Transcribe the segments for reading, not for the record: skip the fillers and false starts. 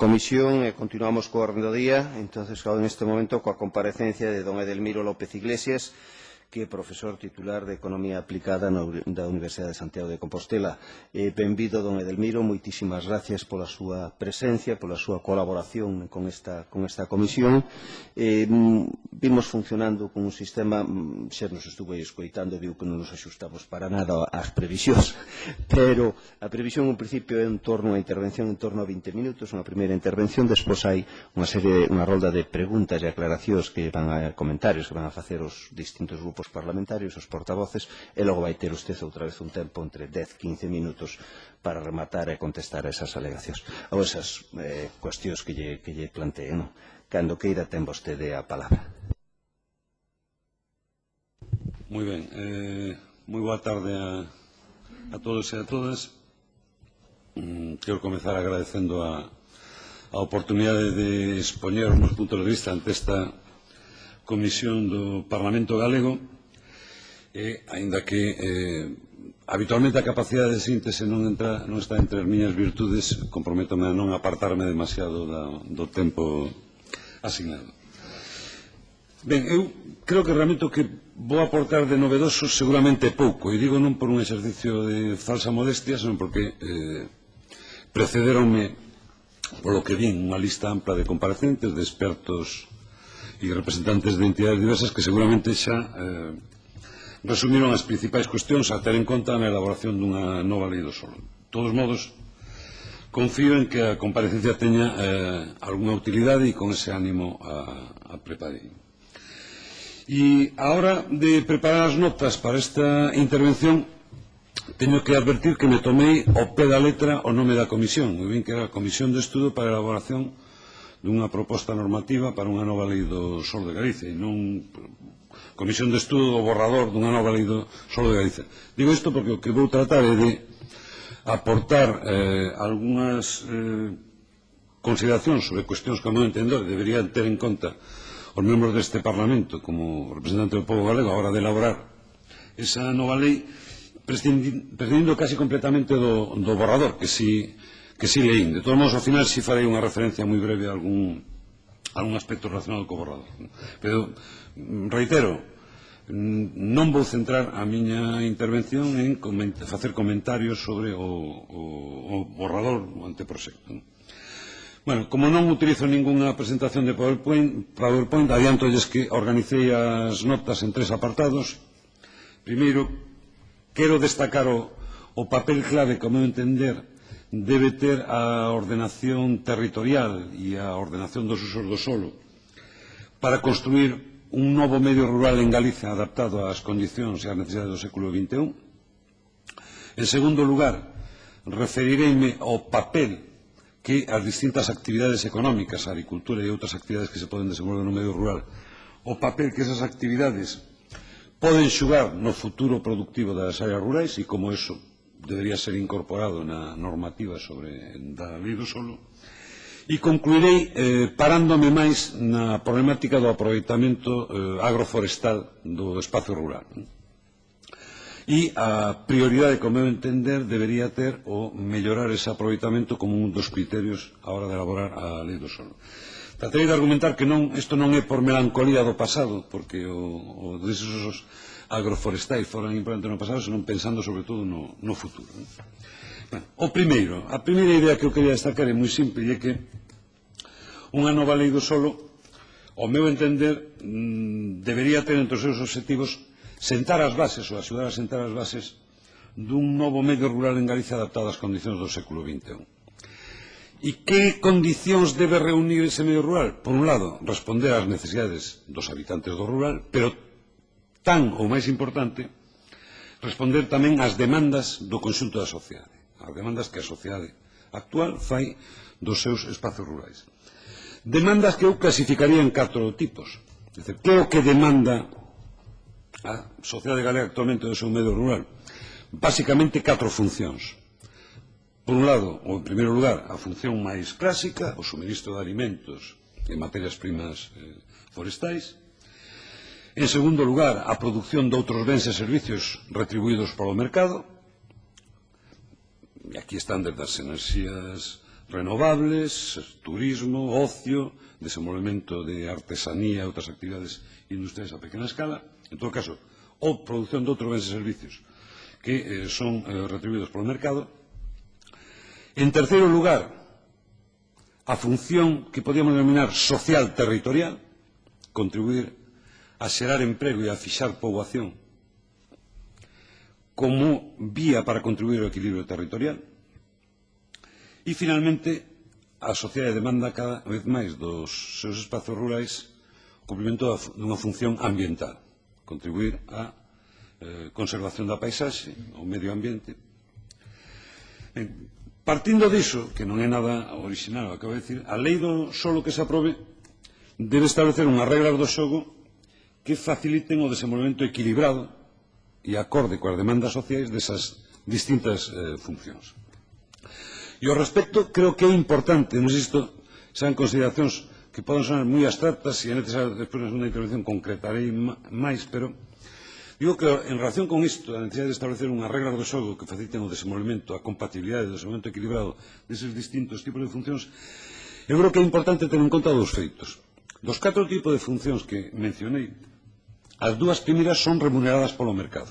comisión e continuamos coa orde do día. Entonces, en este momento, coa comparecencia de don Edelmiro López Iglesias, que é profesor titular de Economía Aplicada da Universidade de Santiago de Compostela. Benvido, don Edelmiro, moitísimas gracias pola súa presencia, pola súa colaboración con esta comisión. Vimos funcionando con un sistema, xa nos estuve escoitando, digo que non nos axustamos para nada ás previsións, pero a previsión, en principio, é unha intervención en torno a 20 minutos, unha primeira intervención, despois hai unha rolda de preguntas e aclaracións que van a comentarios que van a facer os distintos grupos parlamentarios, os portavoces, e logo vai ter usted outra vez un tempo entre 10-15 minutos para rematar e contestar a esas alegacións ou esas cuestións que lle planteen. Cando queira ten vostede a palabra. Moi ben, moi boa tarde a todos e a todas. Quero comezar agradecendo a oportunidade de expoñer os meus puntos de vista ante esta Comisión do Parlamento Galego, aínda que habitualmente a capacidade de síntese non está entre as miñas virtudes, comprométome a non apartarme demasiado do tempo asignado. Ben, eu creo que realmente o que vou aportar de novedoso seguramente pouco, e digo non por un exercicio de falsa modestia, senón porque precederonme polo que vin unha lista ampla de comparecentes, de expertos e representantes de entidades diversas que seguramente xa resumiron as principais cuestións a ter en conta na elaboración dunha nova lei do solo. De todos modos, confío en que a comparecencia teña algunha utilidade e con ese ánimo a preparei. E a hora de preparar as notas para esta intervención teño que advertir que me tomei ao pé da letra o nome da comisión. Moi ben que era a Comisión de Estudo para a elaboración dunha proposta normativa para unha nova lei do solo de Galicia e non Comisión de Estudo do borrador dunha nova lei do solo de Galicia. Digo isto porque o que vou tratar é de aportar algunhas consideracións sobre cuestións que, ao meu entender, deberían ter en conta os membros deste Parlamento como representante do povo galego a hora de elaborar esa nova lei, prescindindo casi completamente do borrador, que si leín. De todos modos, ao final, si farei unha referencia moi breve a algún aspecto relacionado co borrador. Pero, reitero, non vou centrar a miña intervención en facer comentarios sobre o borrador, o anteproxecto. Bueno, como non utilizo ningunha presentación de PowerPoint, adiantolles que organicei as notas en 3 apartados. Primeiro, quero destacar o papel clave, como entender, debe ter a ordenación territorial e a ordenación dos usos do solo para construir un novo medio rural en Galicia adaptado ás condicións e ás necesidades do século XXI. En segundo lugar, referireime ao papel que as distintas actividades económicas, a agricultura e outras actividades que se poden desenvolver no medio rural, o papel que esas actividades poden xugar no futuro productivo das áreas rurais e como eso debería ser incorporado na normativa da lei do solo, e concluirei parándome máis na problemática do aproveitamento agroforestal do espazo rural. E a prioridade, como eu entender, debería ter o mellorar ese aproveitamento como un dos criterios a hora de elaborar a lei do solo. Tratarei de argumentar que isto non é por melancolía do pasado, porque os usos agroforestais foran importantes no pasado, senón pensando sobre todo no futuro. A primeira idea que eu quería destacar é moi simple, e é que unha nova lei do solo, ao meu entender, debería ter entre os seus obxectivos sentar as bases ou axudar a sentar as bases dun novo medio rural en Galicia adaptado ás condicións do século XXI. E que condicións debe reunir ese medio rural? Por un lado, responder ás necesidades dos habitantes do rural, pero tan ou máis importante, responder tamén ás demandas do conxunto da sociedade, as demandas que a sociedade actual fai dos seus espazos rurais. Demandas que eu clasificaría en 4 tipos. É dicir, que é o que demanda a sociedade galega actualmente do seu medio rural? Básicamente 4 funcións. Por un lado, ou en primeiro lugar, a función máis clásica, o suministro de alimentos e materias primas forestais. En segundo lugar, a produción de outros bens e servicios retribuídos polo mercado. E aquí están desde as enerxías renovables, turismo, ocio, desenvolvemento de artesanía e outras actividades industriais a pequena escala, en todo caso, ou produción de outros bens e servicios que son retribuídos polo mercado. En terceiro lugar, a función que podíamos denominar social territorial, contribuir a xerar emprego e a fixar poboación como vía para contribuir ao equilibrio territorial. E, finalmente, a sociedade demanda cada vez máis dos seus espazos rurais o cumprimento dunha función ambiental, contribuir á conservación da paisaxe, ao medio ambiente. Partindo diso, que non é nada original, acabo de dicir, a lei do solo que se aprobe debe establecer unhas regras do xogo que faciliten o desenvolvemento equilibrado e acorde coas demandas sociais desas distintas funcións. E ao respecto, creo que é importante, non sei se isto sean consideracións que poden sonar moi abstractas e é necesario despois na segunda intervención concretarei máis, pero digo que en relación con isto, a necesidade de establecer unhas regras do xogo que faciliten o desenvolvemento, a compatibilidade do desenvolvemento equilibrado deses distintos tipos de funcións, eu creo que é importante ter en conta dous feitos. Dos 4 tipos de funcións que mencionei, as dúas primeiras son remuneradas polo mercado,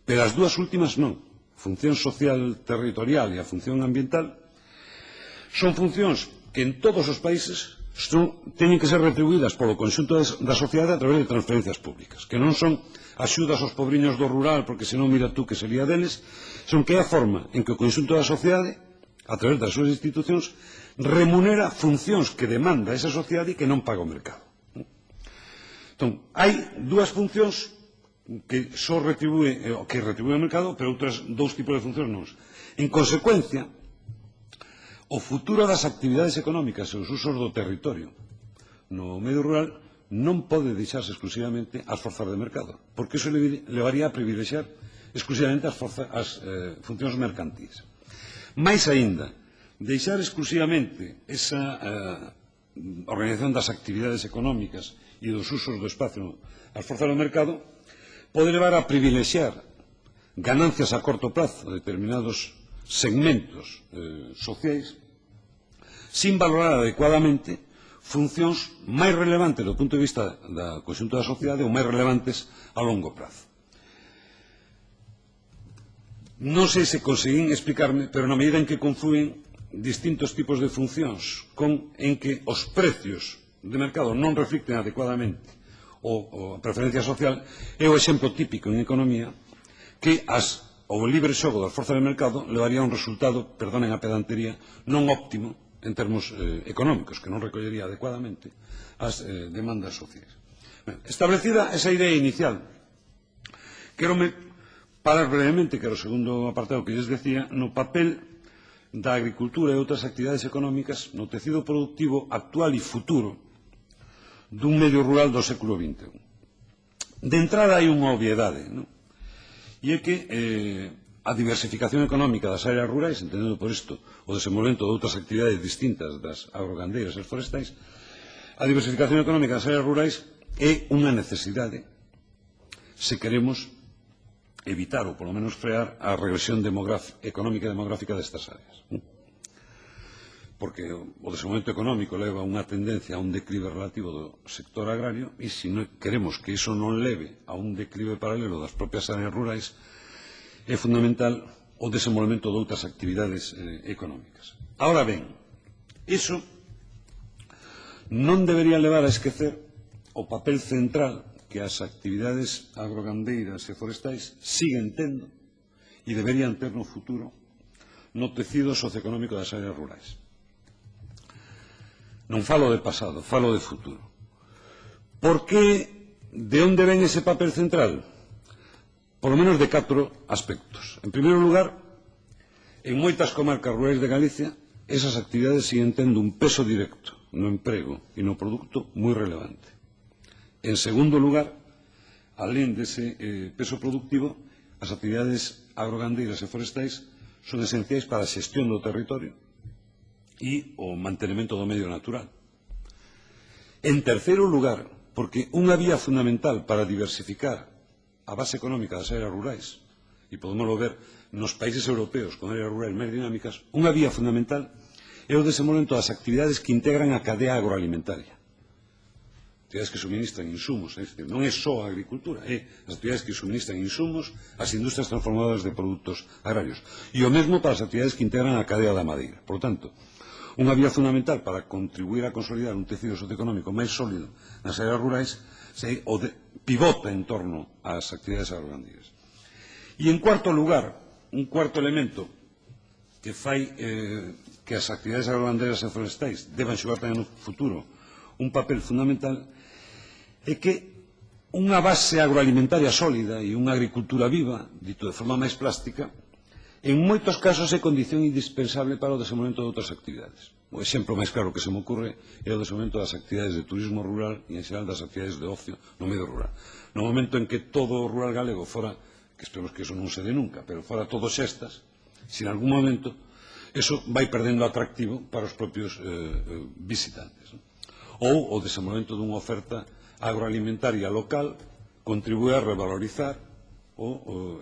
pero as dúas últimas non. A función social territorial e a función ambiental son funcións que en todos os países teñen que ser retribuídas polo conxunto da sociedade a través de transferencias públicas, que non son axudas aos pobriños do rural, porque senón mira tú que sería deles, son que é a forma en que o conxunto da sociedade, a través das súas institucións, remunera funcións que demanda esa sociedade e que non paga o mercado. Entón, hai dúas funcións que só retribúe o mercado, pero outras dous tipos de funcións non. En consecuencia, o futuro das actividades económicas e os usos do territorio no medio rural non pode deixarse exclusivamente ás forzas de mercado, porque iso levaría a privilexiar exclusivamente as funcións mercantis. Mais aínda, deixar exclusivamente esa organización das actividades económicas e dos usos do espacio ás forzas do mercado pode levar a privilexiar ganancias a corto prazo de determinados segmentos sociais sin valorar adecuadamente funcións máis relevantes do punto de vista da conxunto da sociedade ou máis relevantes a longo prazo. Non sei se conseguín explicarme, pero na medida en que confluen distintos tipos de funcións en que os precios de mercado non reflicten adecuadamente a preferencia social, é o exemplo típico en economía que o libre xogo das forzas de mercado levaría a un resultado, perdonen a pedantería, non óptimo en termos económicos, que non recollería adecuadamente as demandas sociais. Establecida esa idea inicial, quero parar brevemente, que era o segundo apartado que lles decía, no papel da agricultura e outras actividades económicas no tecido productivo actual e futuro dun medio rural do século XXI. De entrada hai unha obviedade, non? E é que a diversificación económica das áreas rurais, entendendo por isto o desenvolvemento de outras actividades distintas das agrogandeiras e forestais, a diversificación económica das áreas rurais é unha necesidade se queremos evitar ou polo menos frear a regresión económica e demográfica destas áreas. Porque o desenvolvemento económico leva unha tendencia a un declive relativo do sector agrario e se queremos que iso non leve a un declive paralelo das propias áreas rurais, é fundamental o desenvolvemento de outras actividades económicas. Ahora ben, iso non debería levar a esquecer o papel central que as actividades agrogandeiras e forestais siguen tendo e deberían ter no futuro no tecido socioeconómico das áreas rurais. Non falo de pasado, falo de futuro. Por que, de onde ven ese papel central? Por lo menos de 4 aspectos. En primeiro lugar, en moitas comarcas rurais de Galicia, esas actividades siguen tendo un peso directo no emprego e no produto moi relevante. En segundo lugar, alén dese peso productivo, as actividades agrogandeiras e forestais son esenciais para a xestión do territorio e o mantenimento do medio natural. En terceiro lugar, porque unha vía fundamental para diversificar a base económica das áreas rurais e podemos ver nos países europeos con áreas rurais máis dinámicas, unha vía fundamental é o desenvolvemento das actividades que integran a cadea agroalimentaria. Actividades que suministran insumos, é dicir, non é só a agricultura, é as actividades que suministran insumos ás industrias transformadoras de produtos agrarios. E o mesmo para as actividades que integran a cadea da madeira. Por tanto, unha vía fundamental para contribuir a consolidar un tecido socioeconómico máis sólido nas áreas rurais pivota en torno ás actividades agrogandeiras. E, en cuarto lugar, un cuarto elemento que fai que as actividades agrogandeiras e forestais deban xogar tamén no futuro un papel fundamental é que unha base agroalimentaria sólida e unha agricultura viva, dito de forma máis plástica, en moitos casos é condición indispensable para o desenvolvemento de outras actividades. O exemplo máis claro que se me ocurre é o desenvolvemento das actividades de turismo rural e, en xeral, das actividades de ocio no medio rural. No momento en que todo o rural galego fora, que esperemos que eso non se dé nunca, pero fora todo xestas, se en algún momento eso vai perdendo atractivo para os propios visitantes. Ou o desenvolvemento dunha oferta agroalimentaria local contribúe a revalorizar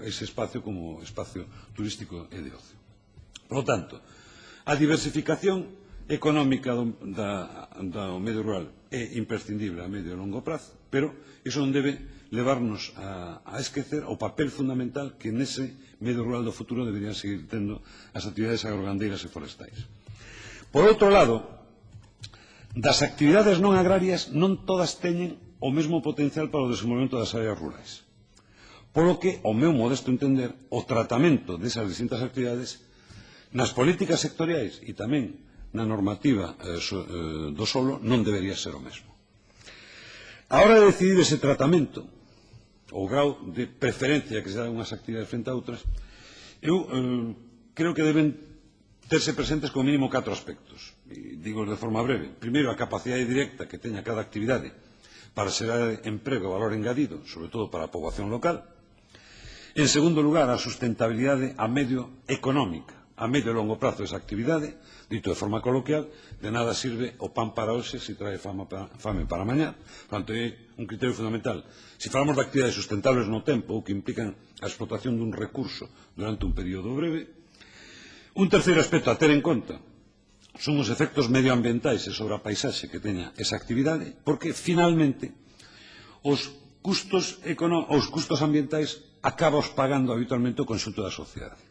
ese espacio como espacio turístico e de ocio. Por lo tanto, a diversificación económica do medio rural é imprescindible a medio e longo prazo, pero iso non debe levarnos a esquecer o papel fundamental que nese medio rural do futuro deberían seguir tendo as actividades agrogandeiras e forestais. Por outro lado, das actividades non agrarias non todas teñen o mesmo potencial para o desenvolvemento das áreas rurais. Polo que, ao meu modesto entender, o tratamento desas distintas actividades nas políticas sectoriais e tamén na normativa do solo non debería ser o mesmo. A hora de decidir ese tratamento, o grau de preferencia que se dá a unhas actividades frente a outras, eu creo que deben terse presentes como mínimo 4 aspectos. E digo de forma breve. Primeiro, a capacidade directa que teña cada actividade para xerar emprego e valor engadido, sobre todo para a poboación local. En segundo lugar, a sustentabilidade a medio económica, a medio e longo prazo desa actividade, dito de forma coloquial, de nada sirve o pan para hoxe se trae fame para mañá. Por tanto, é un criterio fundamental. Se falamos de actividades sustentables no tempo, ou que implican a explotación dun recurso durante un período breve. Un terceiro aspecto a ter en conta son os efectos medioambientais e sobre a paisaxe que teña esa actividade, porque, finalmente, os custos ambientais acaba pagando habitualmente o conxunto da sociedade.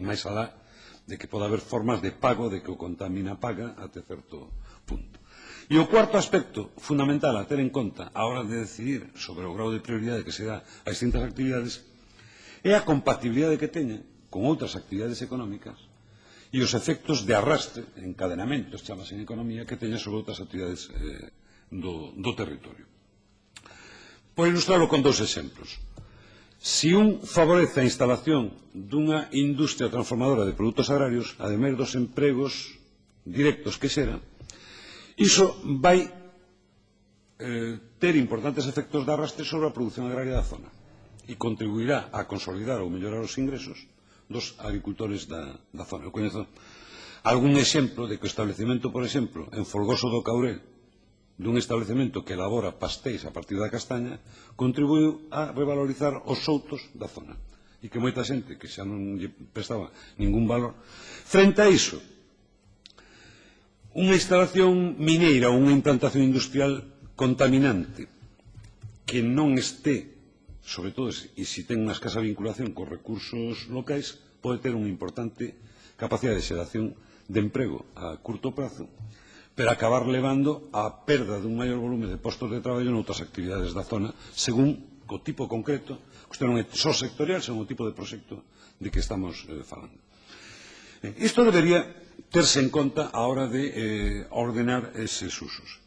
Máis alá de que pode haber formas de pago de que o contamina paga até certo punto. E o cuarto aspecto fundamental a ter en conta a hora de decidir sobre o grau de prioridade que se dá a distintas actividades é a compatibilidade que teñen con outras actividades económicas e os efectos de arrastre, encadenamentos, chamas en economía, que teñen sobre outras actividades do territorio. Por ilustrarlo con 2 exemplos. Se un favorece a instalación dunha industria transformadora de produtos agrarios, ademais dos empregos directos que xera, iso vai ter importantes efectos de arrastre sobre a produción agraria da zona e contribuirá a consolidar ou mellorar os ingresos dos agricultores da zona. Eu coñezo algún exemplo de que o establecemento, por exemplo, en Folgoso do Caurel, dun establecemento que elabora pastéis a partir da castaña, contribuiu a revalorizar os soutos da zona. E que moita xente que xa non lle prestaba ningún valor. Frente a iso, unha instalación mineira ou unha implantación industrial contaminante que non este, sobre todo e se ten unha escasa vinculación cos recursos locais, pode ter unha importante capacidade de xeración de emprego a curto prazo, pero acabar levando a perda dun maior volume de postos de traballo noutras actividades da zona, según o tipo concreto, isto non é só sectorial, según o tipo de proxecto de que estamos falando. Isto debería terse en conta a hora de ordenar eses usos.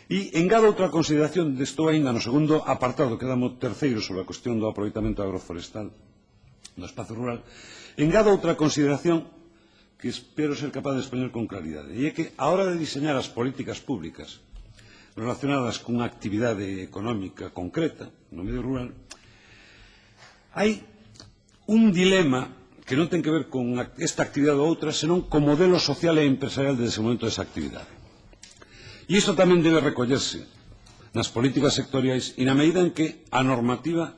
E engado outra consideración, estou ainda no segundo apartado, que damos terceiro sobre a cuestión do aproveitamento agroforestal do espazo rural, engado outra consideración que espero ser capaz de expoñer con claridade, e é que a hora de diseñar as políticas públicas relacionadas cunha actividade económica concreta no medio rural, hai un dilema que non ten que ver con esta actividade ou outra, senón co modelo social e empresarial de desenvolvemento desa actividade. E isto tamén debe recollerse nas políticas sectoriais e na medida en que a normativa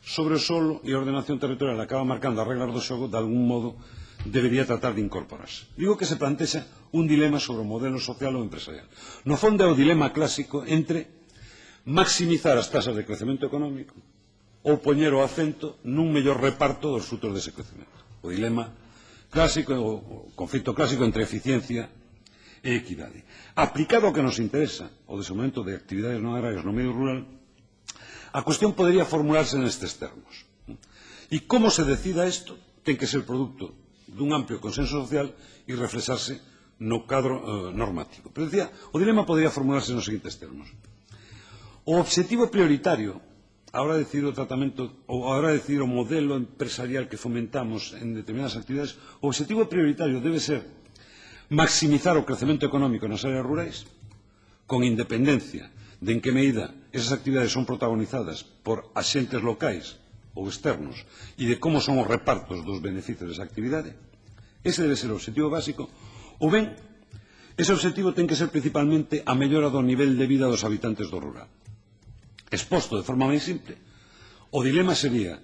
sobre o solo e a ordenación territorial acaba marcando as regras do xogo, de algún modo debería tratar de incorporarse. Digo que se plantexa un dilema sobre o modelo social ou empresarial. No fondo é o dilema clásico entre maximizar as tasas de crecemento económico ou poñer o acento nun mellor reparto dos frutos dese crecemento. O dilema clásico, o conflito clásico entre eficiencia e equidade. Aplicado ao que nos interesa, o desenvolvemento de actividades non agrarias no medio rural, a cuestión podría formularse nestes termos. E como se decida isto ten que ser produto dun amplio consenso social e reflexarse no cadro normativo. Pero decía, o dilema podría formularse nos seguintes termos. O obxectivo prioritario a hora de decidir o tratamento ou a hora de decidir o modelo empresarial que fomentamos en determinadas actividades, o obxectivo prioritario debe ser maximizar o crecemento económico nas áreas rurais, con independencia de en que medida esas actividades son protagonizadas por axentes locais ou externos e de como son os repartos dos beneficios desa actividade. Ese debe ser o obxectivo básico, ou ben, ese obxectivo ten que ser principalmente a mellora do nivel de vida dos habitantes do rural. Exposto de forma máis simple, o dilema sería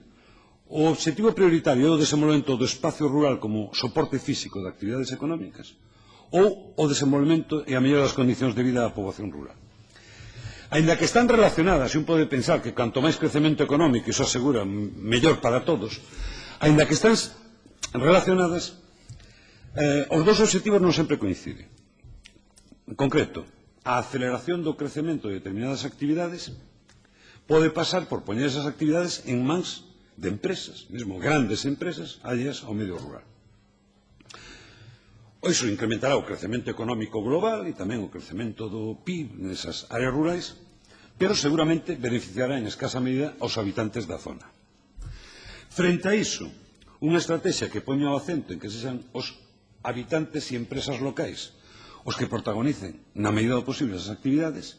o obxectivo prioritario é o desenvolvemento do espacio rural como soporte físico de actividades económicas ou o desenvolvemento e a mellora das condicións de vida da poboación rural. Aínda que están relacionadas, e un pode pensar que canto máis crecemento económico, iso asegura mellor para todos, aínda que están relacionadas, os dous obxectivos non sempre coinciden. En concreto, a aceleración do crecemento de determinadas actividades pode pasar por poñer esas actividades en mans de empresas, mesmo grandes empresas, alleas ao medio rural. Iso incrementará o crecemento económico global e tamén o crecemento do PIB nesas áreas rurais, pero seguramente beneficiará en escasa medida aos habitantes da zona. Frente a iso, unha estrategia que poña o acento en que sexan os habitantes e empresas locais os que protagonicen na medida do posible esas actividades,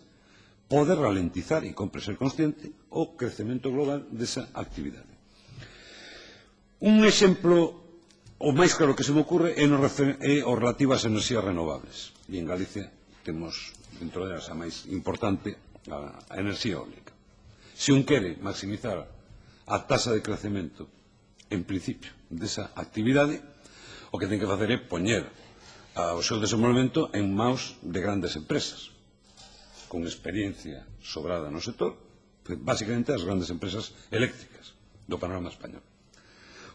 pode ralentizar, e compre ser consciente, o crecemento global desa actividade. Un exemplo o máis claro que se me ocurre é o relativo ás enerxías renovables. E en Galicia temos, dentro delas, a máis importante, a enerxía eólica. Se un quere maximizar a tasa de crecemento, en principio, desa actividade, o que ten que facer é poñer o seu desenvolvemento en mãos de grandes empresas, con experiencia sobrada no sector, basicamente as grandes empresas eléctricas do panorama español.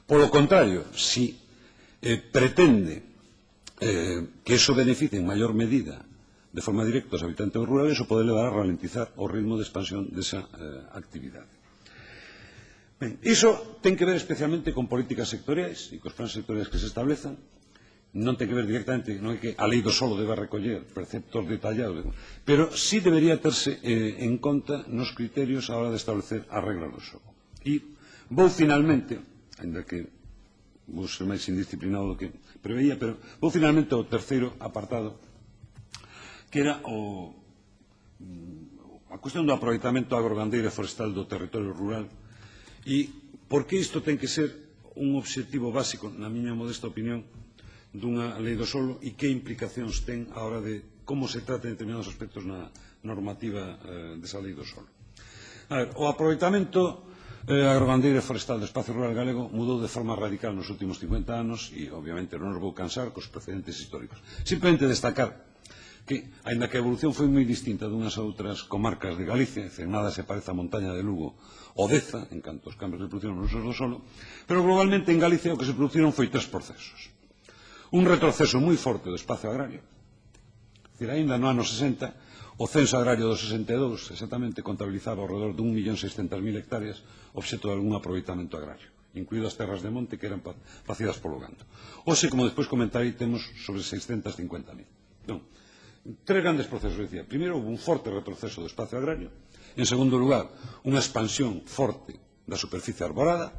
Polo contrario, si pretende que eso beneficie en maior medida de forma directa aos habitantes rurales, o pode levar a ralentizar o ritmo de expansión desa actividade. Ben, iso ten que ver especialmente con políticas sectoriais e cos planes sectoriais que se establezan. Non ten que ver directamente, non é que a lei do solo deba recoller preceptos detallados, pero sí debería terse en conta nos criterios a hora de establecer as reglas do xogo. E vou finalmente, ainda que vou ser máis indisciplinado do que preveía, pero vou finalmente ao terceiro apartado, que era a cuestión do aproveitamento agrogandeiro e forestal do territorio rural, e por que isto ten que ser un obxectivo básico, na miña modesta opinión, dunha lei do solo, e que implicacións ten a hora de como se trata determinados aspectos na normativa desa lei do solo. A ver, o aproveitamento agrogandeiro e forestal do espacio rural galego mudou de forma radical nos últimos 50 anos e, obviamente, non nos vou cansar cos precedentes históricos. Simplemente destacar que, aínda que a evolución foi moi distinta dunhas a outras comarcas de Galicia, nada se parece a montaña de Lugo ou Deza, en canto aos cambios de produción nos usos do solo, pero globalmente en Galicia o que se produciron foi tres procesos. Un retroceso moi forte do espacio agrario, é dicir, aínda no ano 60, o censo agrario do 62 exactamente contabilizaba alrededor de 1.600.000 hectáreas obxeto de algún aproveitamento agrario, incluídas terras de monte que eran facidas polo gando. Hoxe, como despois comentarei, temos sobre 650.000. Non, tres grandes procesos, decía. Primeiro, houve un forte retroceso do espacio agrario. En segundo lugar, unha expansión forte da superficie arborada.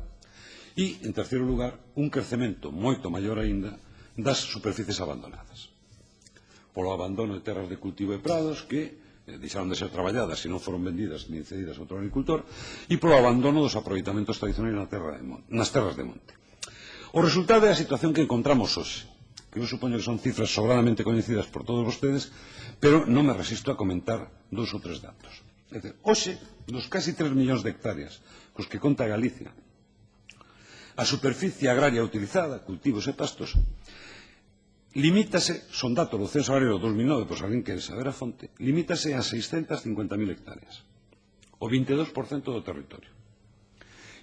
E, en terceiro lugar, un crecemento moito maior aínda das superficies abandonadas. Polo abandono de terras de cultivo e prados que deixaron de ser traballadas e non foron vendidas nin cedidas a outro agricultor, e polo abandono dos aproveitamentos tradicionais nas terras de monte. O resultado é a situación que encontramos hoxe, que eu supoño que son cifras sobradamente coñecidas por todos vostedes, pero non me resisto a comentar dous ou tres datos. É dicir, hoxe, dos casi 3 millóns de hectáreas cos que conta Galicia, a superficie agraria utilizada, cultivos e pastos, limítase, son datos do Censo Agrario do 2009, pois alguén quere saber a fonte, limítase a 650.000 hectáreas, o 22% do territorio.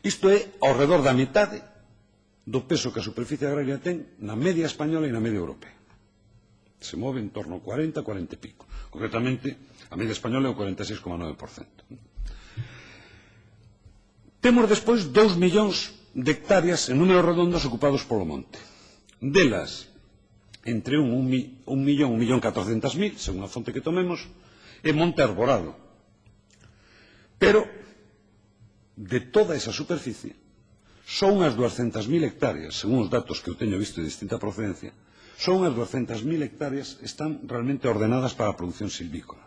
Isto é ao redor da metade do peso que a superficie agraria ten na media española e na media europea. Se move en torno ao 40, 40 e pico. Concretamente, a media española é o 46,9%. Temos despois 2 millóns de hectáreas en números redondos ocupados polo monte. Delas, entre 1.400.000, según a fonte que tomemos, é monte arborado. Pero, de toda esa superficie, só unhas 200.000 hectáreas, según os datos que eu teño visto de distinta procedencia, só unhas 200.000 hectáreas están realmente ordenadas para a produción silvícola.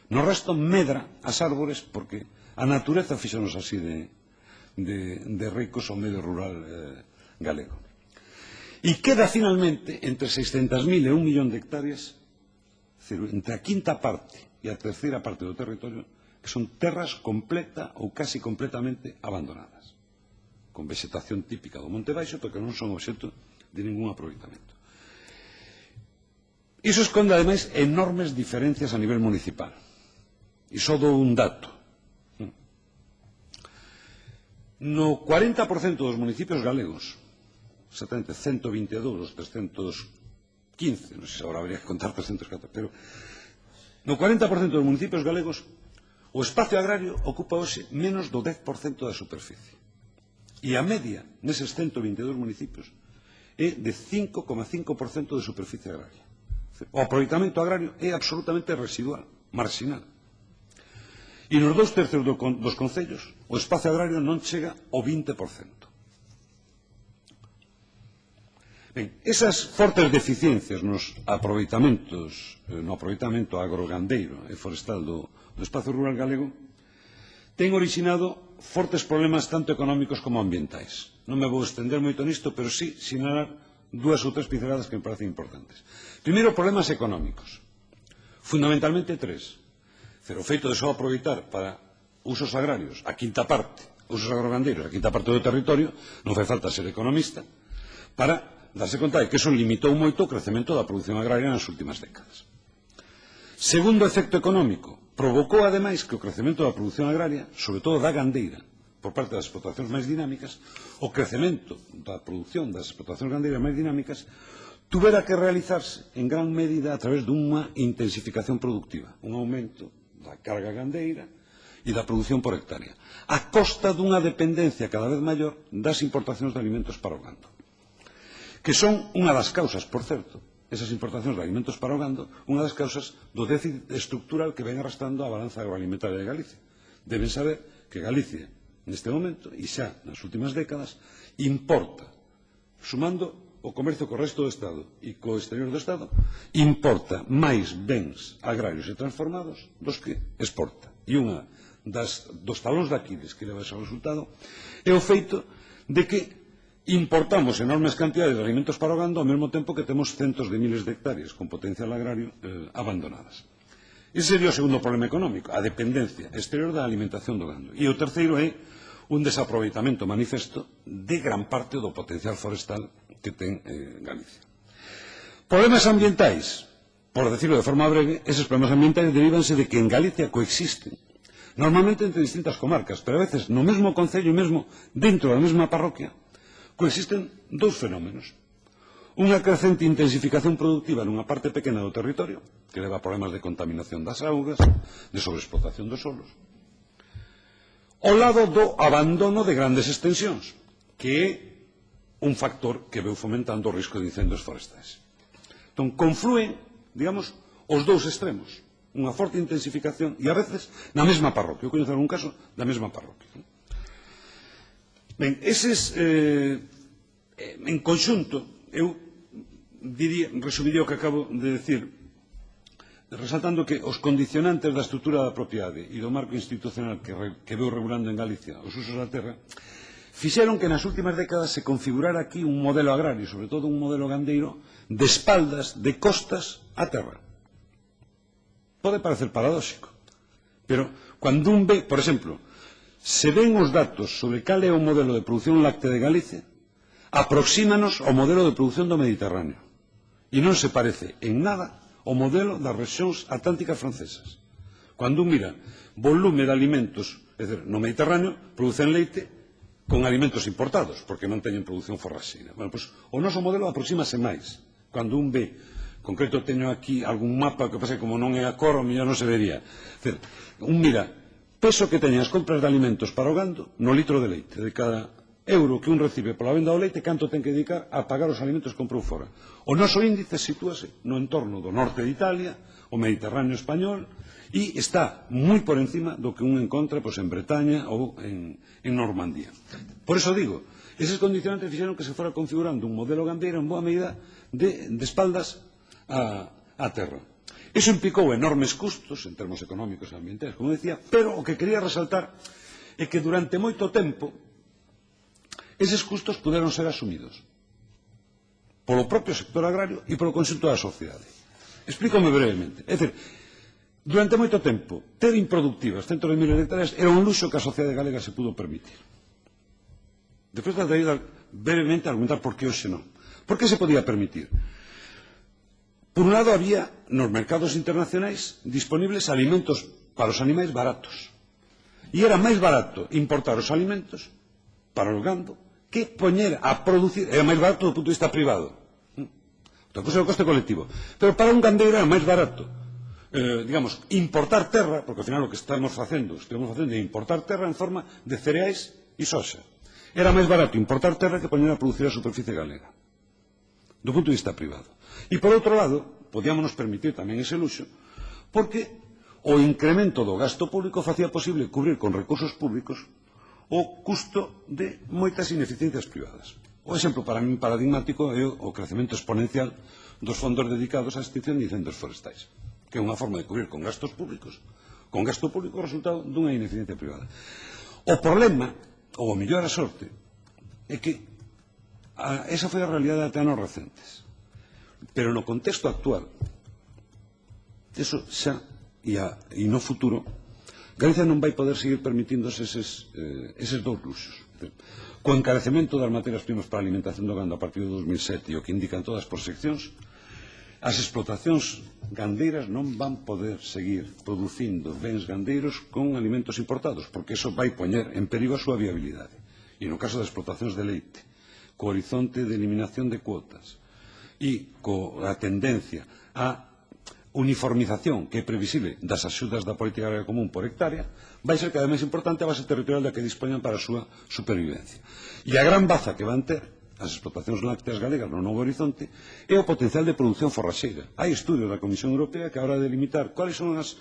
No resto medra as árbores porque a natureza fixonos así de ricos ao medio rural galego. E queda finalmente entre 600.000 e 1 millón de hectáreas, entre a quinta parte e a terceira parte do territorio, que son terras completa ou casi completamente abandonadas, con vegetación típica do Monte Baixo, pero que non son obxecto de ningún aproveitamento. Iso esconde, ademais, enormes diferencias a nivel municipal. E só dou un dato. No 40% dos municipios galegos, exactamente 122 dos 315, non sei se agora habría que contar 314, pero no 40% dos municipios galegos o espacio agrario ocupa hoxe menos do 10% da superficie. E a media neses 122 municipios é de 5,5% de superficie agraria. O aproveitamento agrario é absolutamente residual, marxinal. E nos 2/3 dos concellos o espacio agrario non chega ao 20%. Ben, esas fortes deficiencias nos aproveitamentos, no aproveitamento agrogandeiro e forestal do espacio rural galego ten originado fortes problemas tanto económicos como ambientais. Non me vou estender moito nisto, pero sí sinalar dúas ou tres pinceladas que me parecen importantes. Primeiro, problemas económicos. Fundamentalmente tres. O feito de só aproveitar para usos agrarios a quinta parte, usos agrogandeiros a quinta parte do territorio, non fai falta ser economista, para darse conta de que eso limitou moito o crecemento da produción agraria nas últimas décadas. Segundo efecto económico, provocou ademais que o crecemento da produción agraria, sobre todo da gandeira, por parte das explotacións máis dinámicas, o crecemento da produción das explotacións gandeiras máis dinámicas tuvera que realizarse en gran medida a través dunha intensificación productiva, un aumento da carga gandeira e da produción por hectárea, a costa dunha dependencia cada vez maior das importacións de alimentos para o gando, que son unha das causas, por certo, esas importacións de alimentos para o gando, unha das causas do déficit estructural que ven arrastrando a balanza agroalimentaria de Galicia. Deben saber que Galicia, neste momento, e xa nas últimas décadas, importa, sumando o comercio co resto do Estado e co exterior do Estado, importa máis bens agrarios e transformados dos que exporta. E unha dos talóns de Aquiles que leva ese resultado é o feito de que importamos enormes cantidades de alimentos para o gando ao mesmo tempo que temos centos de miles de hectáreas con potencial agrario abandonadas. Ese sería o segundo problema económico, a dependencia exterior da alimentación do gando. E o terceiro é un desaproveitamento manifesto de gran parte do potencial forestal que ten Galicia. Problemas ambientais, por decirlo de forma breve, esos problemas ambientais derivanse de que en Galicia coexisten, normalmente entre distintas comarcas, pero a veces no mesmo concello e mesmo dentro da mesma parroquia, coexisten dous fenómenos. Unha crecente intensificación productiva nunha parte pequena do territorio, que leva a problemas de contaminación das augas, de sobreexplotación dos solos, ao lado do abandono de grandes extensións, que é un factor que veu fomentando o risco de incendios forestais. Entón, conflúen, digamos, os dous extremos, unha forte intensificación e a veces na mesma parroquia. Eu coñezo algún caso da mesma parroquia. Ben, eses, en conxunto, eu resumiría o que acabo de decir, resaltando que os condicionantes da estrutura da propiedade e do marco institucional que veu regulando en Galicia os usos da terra fixeron que nas últimas décadas se configurara aquí un modelo agrario, sobre todo un modelo gandeiro, de espaldas, de costas á terra. Pode parecer paradóxico, pero cando un ve, por exemplo, se ven os datos sobre cal é o modelo de produción láctea de Galicia, aproxímanos ao modelo de produción do Mediterráneo. E non se parece en nada ao modelo das rexións atlánticas francesas. Cando un mira volume de alimentos, é dicir, no Mediterráneo, producen leite con alimentos importados, porque non teñen produción forraxeira. Bueno, pois, o noso modelo aproxímase máis. Cando un ve, concreto teño aquí algún mapa, que pasa que como non é a cor, o mellor non se vería. É dicir, un mira peso que teñen as compras de alimentos para o gando no litro de leite. De cada euro que un recibe pola venda do leite, canto ten que dedicar a pagar os alimentos que comprou fora. O noso índice sitúase no entorno do norte de Italia, o Mediterráneo español, e está moi por encima do que un encontra en Bretaña ou en Normandía. Por eso digo, eses condicionantes fixeron que se fora configurando un modelo gandeiro en boa medida de espaldas á terra. Iso implicou enormes custos en termos económicos e ambientais, como decía, pero o que quería resaltar é que durante moito tempo eses custos puderon ser asumidos polo propio sector agrario e polo conxunto da sociedade. Explícome brevemente. É dicir, durante moito tempo, ter improductivas centros de miles de hectáreas era un luxo que a sociedade galega se pudo permitir. Despois tratarei brevemente a argumentar por que hoxe non. Por que se podía permitir? Por un lado, había nos mercados internacionais disponibles alimentos para os animais baratos. E era máis barato importar os alimentos para o gando que poñer a producir. Era máis barato do punto de vista privado. Outra cosa é o coste colectivo. Pero para un gandeiro era máis barato, digamos, importar terra, porque ao final o que estamos facendo é importar terra en forma de cereais e soxa. Era máis barato importar terra que poñer a producir a superficie galega, do punto de vista privado. E, por outro lado, podíamos permitir tamén ese luxo, porque o incremento do gasto público facía posible cubrir con recursos públicos o custo de moitas ineficiencias privadas. O exemplo para min paradigmático é o crecemento exponencial dos fondos dedicados á extinción de incendios forestais, que é unha forma de cubrir con gastos públicos, con gasto público o resultado dunha ineficiencia privada. O problema, ou a mellor a sorte, é que esa foi a realidade até anos recentes. Pero no contexto actual, eso xa, e no futuro, Galicia non vai poder seguir permitíndose eses dous luxos. Co encarecemento das materias primas para a alimentación do gando a partir de 2007 e o que indican todas as proxeccións, as explotacións gandeiras non van poder seguir producindo bens gandeiros con alimentos importados, porque eso vai poñer en perigo a súa viabilidade. E no caso das explotacións de leite, co horizonte de eliminación de cuotas e coa tendencia á uniformización que é previsible das axudas da política agraria común por hectárea, vai ser cada vez máis importante a base territorial da que dispoñan para a súa supervivencia. E a gran baza que van ter as explotacións lácteas galegas no novo horizonte é o potencial de produción forraxeira. Hai estudios da Comisión Europea que a hora de delimitar cuáles son as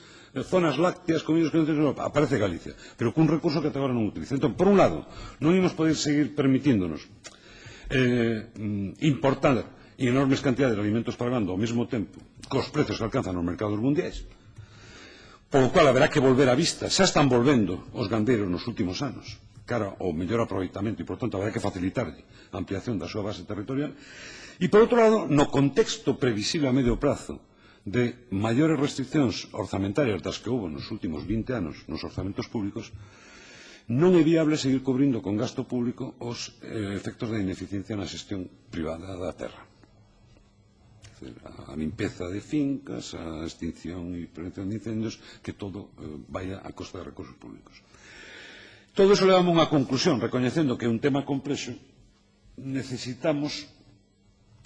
zonas lácteas con mellores condicións en Europa, aparece Galicia, pero cun recurso que ata agora non utiliza. Entón, por un lado, non imos poder seguir permitíndonos importar enormes cantidades de alimentos para gando ao mesmo tempo cos precios que alcanzan nos mercados mundiais, polo cual haberá que volver a vista, xa están volvendo os gandeiros nos últimos anos, cara ao mellor aproveitamento e, por tanto, haberá que facilitarlle a ampliación da súa base territorial. E, por outro lado, no contexto previsible a medio prazo de maiores restriccións orzamentarias das que houve nos últimos 20 anos nos orzamentos públicos, non é viable seguir cubrindo con gasto público os efectos de ineficiencia na xestión privada da terra. A limpeza de fincas, a extinción e prevención de incendios, que todo vaya a costa de recursos públicos. Todo iso leva a unha conclusión, recoñecendo que é un tema complexo, necesitamos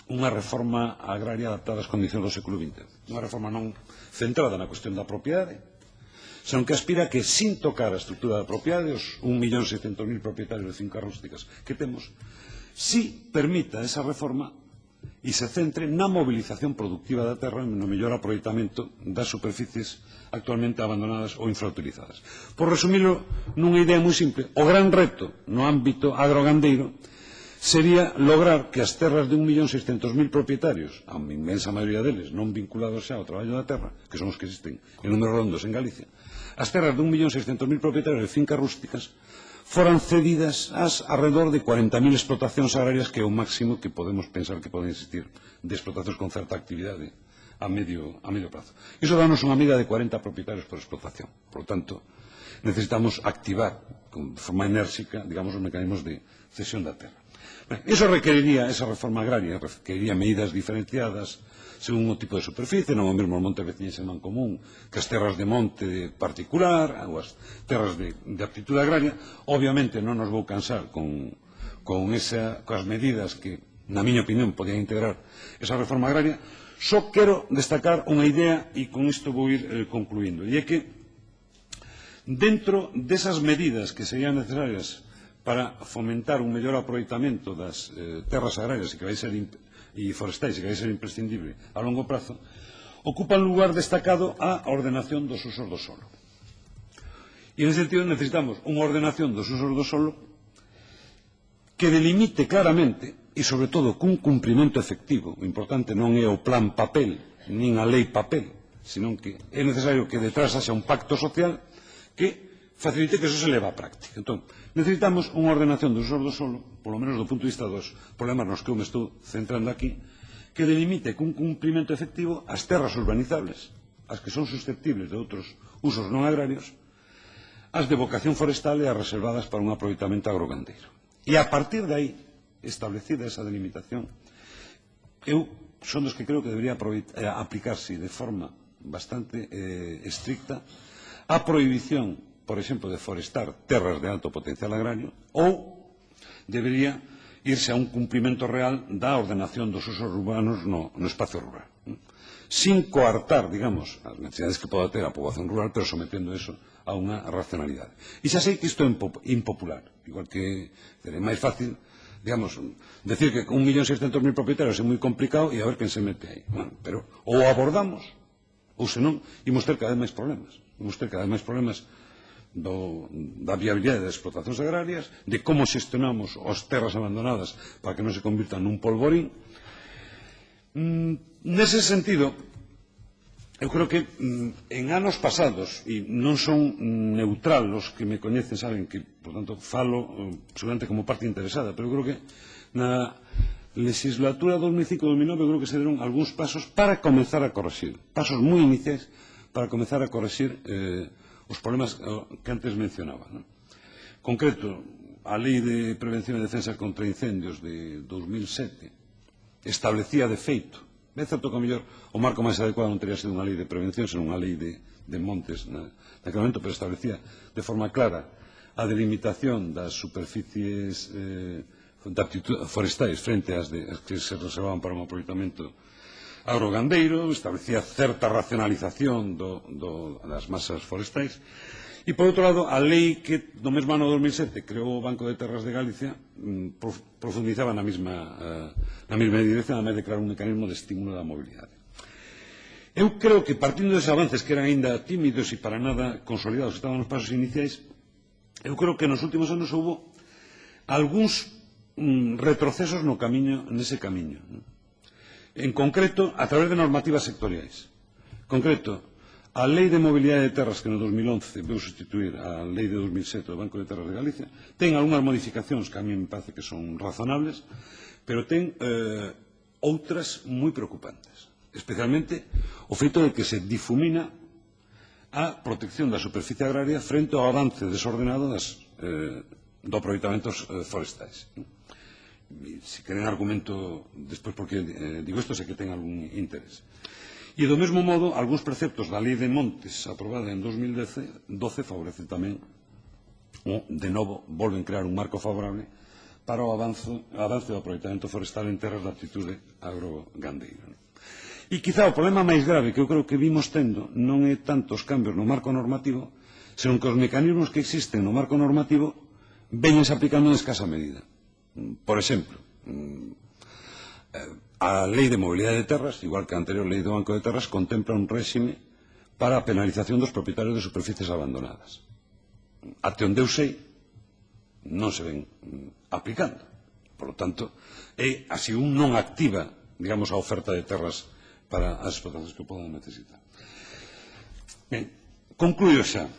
unha reforma agraria adaptada ás condicións do século XX. Unha reforma non centrada na cuestión da propiedade, senón que aspira que, sin tocar a estrutura da propiedade, os 1.600.000 propietarios de fincas rústicas que temos, si permita esa reforma e se centre na movilización productiva da terra no mellor aproveitamento das superficies actualmente abandonadas ou infrautilizadas. Por resumilo nunha idea moi simple, o gran reto no ámbito agrogandeiro sería lograr que as terras de 1.600.000 propietarios, a inmensa maioría deles non vinculados xa ao traballo da terra, que son os que existen en números rondos en Galicia, as terras de 1.600.000 propietarios de fincas rústicas foran cedidas ás alrededor de 40.000 explotacións agrarias, que é o máximo que podemos pensar que poden existir de explotacións con certa actividade a medio prazo. Iso danos unha medida de 40 propietarios por explotación. Por lo tanto, necesitamos activar de forma enérxica, digamos, os mecanismos de cesión da terra. Eso requeriría, esa reforma agraria, requeriría medidas diferenciadas según o tipo de superficie, non o mesmo os montes veciños en Mancomún que as terras de monte particular ou as terras de aptitude agraria. Obviamente non nos vou cansar coas medidas que, na miña opinión, podían integrar esa reforma agraria. Só quero destacar unha idea e con isto vou ir concluindo, e é que dentro desas medidas que serían necesarias para fomentar un mellor aproveitamento das terras agrarias e forestais, que vai ser imprescindible a longo prazo, ocupa un lugar destacado a ordenación dos usos do solo. E, nese sentido, necesitamos unha ordenación dos usos do solo que delimite claramente, e, sobre todo, cun cumprimento efectivo. O importante non é o plan papel, nin a lei papel, senón que é necesario que detrás haxa un pacto social que facilite que eso se leva á práctica. Entón, necesitamos unha ordenación dos usos do solo, polo menos do punto de vista dos problemas nos que eu me estou centrando aquí, que delimite cun cumprimento efectivo as terras urbanizables, as que son susceptibles de outros usos non agrarios, as de vocación forestal e as reservadas para un aproveitamento agrogandeiro. E a partir de aí, establecida esa delimitación, eu son dos que creo que debería aplicarse de forma bastante estricta a prohibición, por exemplo, de forestar terras de alto potencial agrario, ou debería irse a un cumprimento real da ordenación dos usos urbanos no espacio rural, sin coartar, digamos, as necesidades que poda ter a poboación rural, pero sometendo eso a unha racionalidade. E xa sei que isto é impopular, igual que é máis fácil, digamos, decir que 1.600.000 propietarios é moi complicado e a ver quen se mete aí. Bueno, pero ou abordamos, ou senón, imos ter cada vez máis problemas. Imos ter cada vez máis problemas da viabilidade das explotacións agrarias, de como xestionamos as terras abandonadas para que non se convirtan nun polvorín. Nese sentido, eu creo que en anos pasados, e non son neutral, os que me coñecen saben que, por tanto, falo seguramente como parte interesada, pero creo que na legislatura 2005-2009 creo que se deron algúns pasos para comenzar a corregir, pasos moi iniciais para comenzar a corregir os problemas que antes mencionaba. Concreto, a Lei de Prevención e Defensa contra Incendios de 2007 establecía de feito, é certo que, ao mellor, o marco máis adecuado non teria sido unha lei de prevención, senón unha lei de montes naquele momento, pero establecía de forma clara a delimitación das superficies forestais frente ás que se reservaban para un aproveitamento agrogandeiro, establecía certa racionalización das masas forestais, e, por outro lado, a lei que no mesmo ano 2007 creou o Banco de Terras de Galicia profundizaba na mesma dirección, a máis de crear un mecanismo de estímulo da mobilidade. Eu creo que, partindo deses avances que eran aínda tímidos e para nada consolidados, estaban nos pasos iniciais, eu creo que nos últimos anos houve algúns retrocesos nese camiño. En concreto, a través de normativas sectoriais. En concreto, a Lei de Mobilidade de Terras, que no 2011 veu sustituir a Lei de 2007 do Banco de Terras de Galicia, ten algunhas modificacións que a mí me parece que son razonables, pero ten outras moi preocupantes. Especialmente o feito de que se difumina a protección da superficie agraria frente ao avance desordenado do aproveitamentos forestais. Se queren argumento despois porque digo isto, sei que ten algún interés. E do mesmo modo, algúns preceptos da Lei de Montes aprobada en 2012 favorecen tamén, de novo, volven crear un marco favorable para o avance do aproveitamento forestal en terras de aptitude agrogandeira. E quizá o problema máis grave que eu creo que vimos tendo non é tanto os cambios no marco normativo, senón que os mecanismos que existen no marco normativo veñense aplicando en escasa medida. Por exemplo, a Lei de Mobilidade de Terras, igual que a anterior Lei do Banco de Terras, contempla un réxime para a penalización dos propietarios de superficies abandonadas. Até onde eu sei, non se ven aplicando. Por lo tanto, é así un non activa, digamos, a oferta de terras para as explotacións que podan necesitar. Ben, concluyo xa.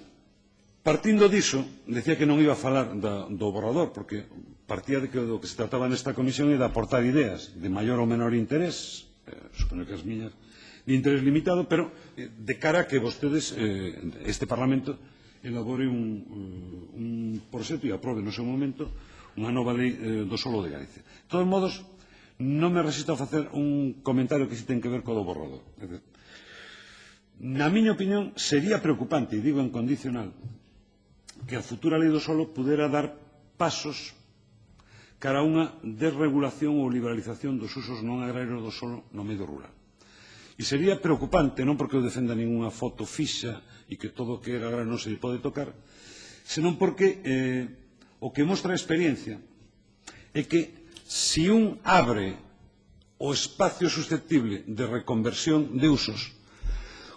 Partindo diso, decía que non iba a falar do borrador, porque partía de que do que se trataba nesta comisión é de aportar ideas de maior ou menor interés, supoño que as miñas de interés limitado, pero de cara a que vostedes, este Parlamento, elabore un proxecto e aprobe no seu momento unha nova lei do solo de Galicia. De todos modos, non me resisto a facer un comentario que si ten que ver co do borrador. Na miña opinión, sería preocupante, e digo en condicional, que a futura lei do solo pudera dar pasos cara a unha desregulación ou liberalización dos usos non agrarios do solo no medio rural. E sería preocupante, non porque eu defenda ninguna foto fixa e que todo o que era agrario non se pode tocar, senón porque o que mostra a experiencia é que se un abre o espacio susceptible de reconversión de usos,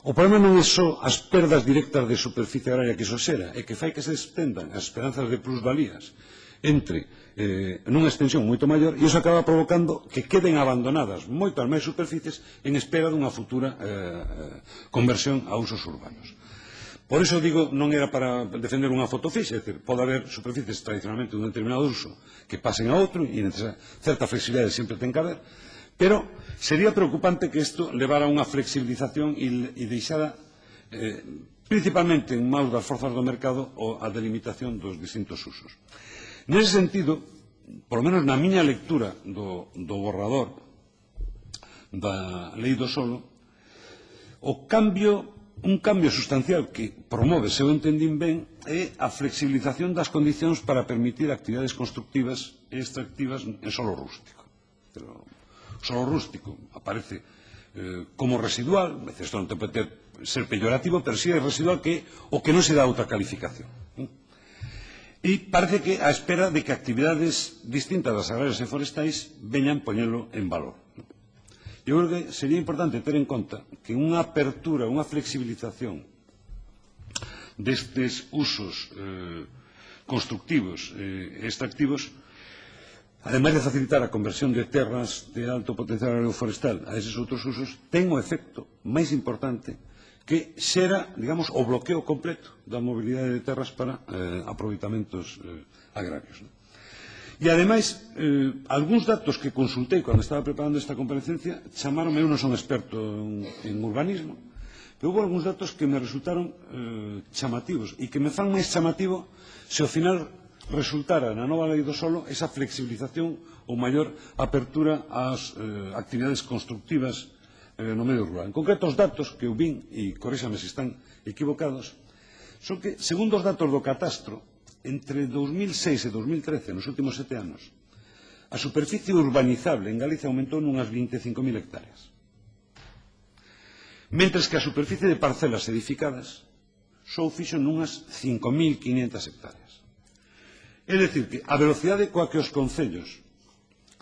o problema non é só as perdas directas de superficie agraria que iso xera, é que fai que se extendan as esperanzas de plusvalías entre nunha extensión moito maior, e iso acaba provocando que queden abandonadas moitas máis superficies en espera dunha futura conversión a usos urbanos. Por iso digo, non era para defender unha foto fixa, é dicir, pode haber superficies tradicionalmente dun determinado uso que pasen a outro, e certa flexibilidade sempre ten que haber, pero sería preocupante que isto levara a unha flexibilización e deixara principalmente en maus das forzas do mercado a delimitación dos distintos usos. Nese sentido, por lo menos na miña lectura do borrador da lei do solo, un cambio sustancial que promove, se o entendín ben, é a flexibilización das condicións para permitir actividades constructivas e extractivas en solo rústico. O solo rústico aparece como residual, isto non te pode ser peyorativo, pero si é residual que o que non se dá outra calificación. E parece que a espera de que actividades distintas das agrarias e forestais veñan poñelo en valor. Eu creo que sería importante ter en conta que unha apertura, unha flexibilización destes usos constructivos e extractivos, ademais de facilitar a conversión de terras de alto potencial agrario forestal a eses outros usos, ten o efecto máis importante que xera, digamos, o bloqueo completo da mobilidade de terras para aproveitamentos agrarios. E, ademais, algúns datos que consultei cando estaba preparando esta comparecencia chamaronme, eu non son experto en urbanismo, pero houve algúns datos que me resultaron chamativos e que me fan máis chamativo se ao final resultara na nova lei do solo esa flexibilización ou maior apertura ás actividades constructivas no medio rural. En concreto, os datos que eu vin, e corríxame se están equivocados, son que, segundo os datos do catastro, entre 2006 e 2013, nos últimos 7 anos, a superficie urbanizable en Galicia aumentou nunhas 25.000 hectáreas. Mentres que a superficie de parcelas edificadas só fixo nunhas 5.500 hectáreas. É dicir, que a velocidade coa que os concellos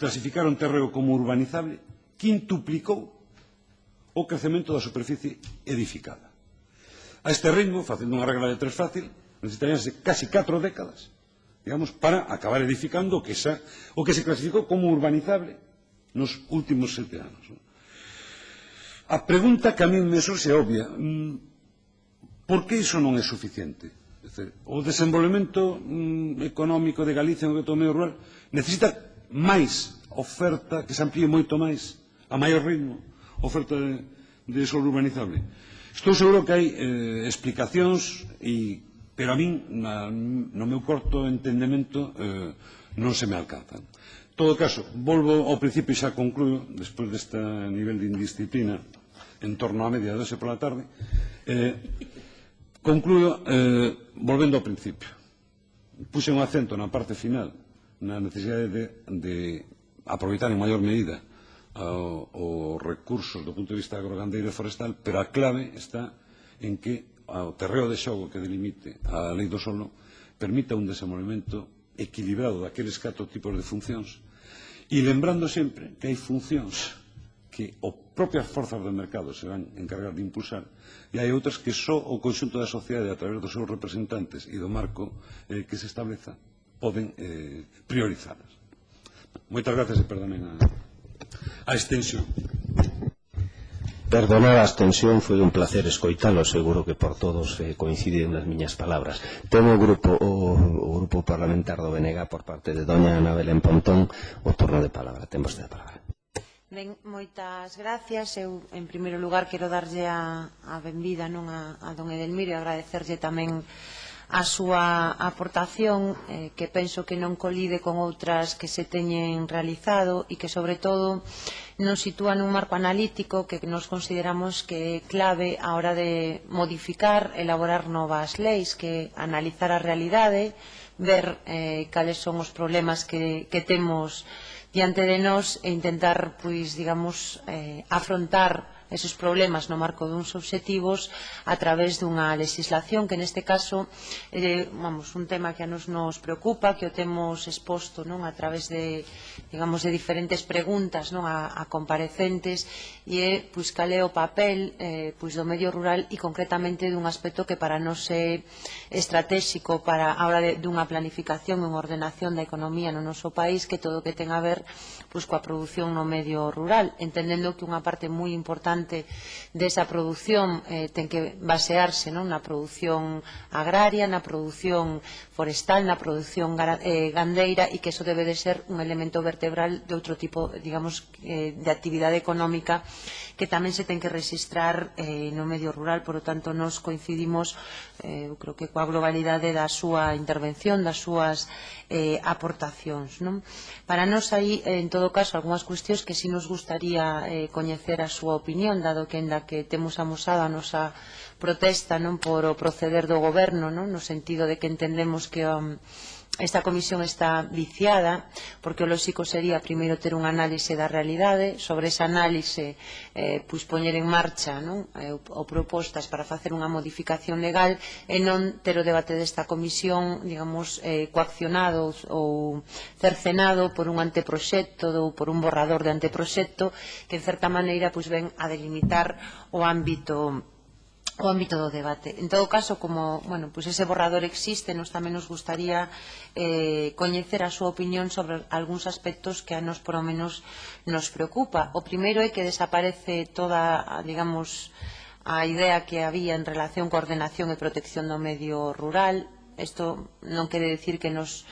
clasificaron terreo como urbanizable quintuplicou o crecemento da superficie edificada. A este ritmo, facendo unha regla de 3 fácil, necesitaríanse casi 4 décadas, digamos, para acabar edificando o que se clasificou como urbanizable nos últimos 7 anos. A pregunta que a mí me surxe é obvia. Por que iso non é suficiente? O desenvolvemento económico de Galicia no medio rural necesita máis oferta, que se amplíe moito máis, a maior ritmo, oferta de solo urbanizable. Estou seguro que hai explicacións, pero a min, no meu corto entendemento, non se me alcanzan. En todo caso, volvo ao principio e xa concluo, despois deste nivel de indisciplina en torno á media de 12 pola tarde, concluo volvendo ao principio. Puxe un acento na parte final na necesidade de aproveitar en maior medida os recursos do punto de vista agrogandeiro e forestal, pero a clave está en que o terreo de xogo que delimite a lei do solo permita un desenvolvemento equilibrado daqueles 4 tipos de funcións, e lembrando sempre que hai funcións que as propias forzas do mercado se van encargar de impulsar, e hai outras que só o conxunto da sociedade a través dos seus representantes e do marco que se estableza poden priorizarlas. Moitas gracias e perdonen a extensión. Perdonar a extensión, foi un placer escoitalo, seguro que por todos coinciden nas miñas palabras. Ten o grupo parlamentar do BNG por parte de doña Ana Belén Pontón o turno de palabra. Ten vostede a palabra. Ben, moitas gracias. Eu, en primeiro lugar, quero darlle a benvida a don Edelmiro e agradecerlle tamén a súa aportación, que penso que non colide con outras que se teñen realizado e que, sobre todo, nos sitúa nun marco analítico que nos consideramos que é clave a hora de modificar, elaborar novas leis, que analizar a realidade, ver cales son os problemas que temos diante de nós e intentar, pois, digamos, afrontar esos problemas no marco duns obxectivos a través dunha legislación que neste caso é un tema que a nos preocupa, que o temos exposto a través de, digamos, de diferentes preguntas a comparecentes, e é pois cal é o papel pois do medio rural e concretamente dun aspecto que para nós é estratégico para a hora dunha planificación e unha ordenación da economía no noso país, que todo o que ten a ver pois coa produción no medio rural, entendendo que unha parte moi importante desa produción ten que basearse na produción agraria, na produción forestal, na produción gandeira, e que eso debe de ser un elemento vertebral de outro tipo, digamos, de actividade económica que tamén se ten que registrar no medio rural. Por lo tanto, nos coincidimos, eu creo que coa globalidade da súa intervención, das súas aportacións. Para nós hai, en todo caso, algunhas cuestións que si nos gustaría coñecer a súa opinión, dado que ainda que temos amosado a nosa protesta por o proceder do goberno, no sentido de que entendemos que esta comisión está viciada, porque o lóxico sería primeiro ter unha análise da realidade, sobre esa análise pois poñer en marcha ou propostas para facer unha modificación legal, e non ter o debate desta comisión, digamos, coaccionado ou cercenado por un anteproxecto ou por un borrador de anteproxecto que en certa maneira pois ven a delimitar o ámbito do debate. En todo caso, como ese borrador existe, nos tamén nos gustaría coñecer a súa opinión sobre algúns aspectos que a nos, por lo menos, nos preocupa. O primeiro é que desaparece toda, digamos, a idea que había en relación coa ordenación e protección do medio rural. Isto non quere decir que nos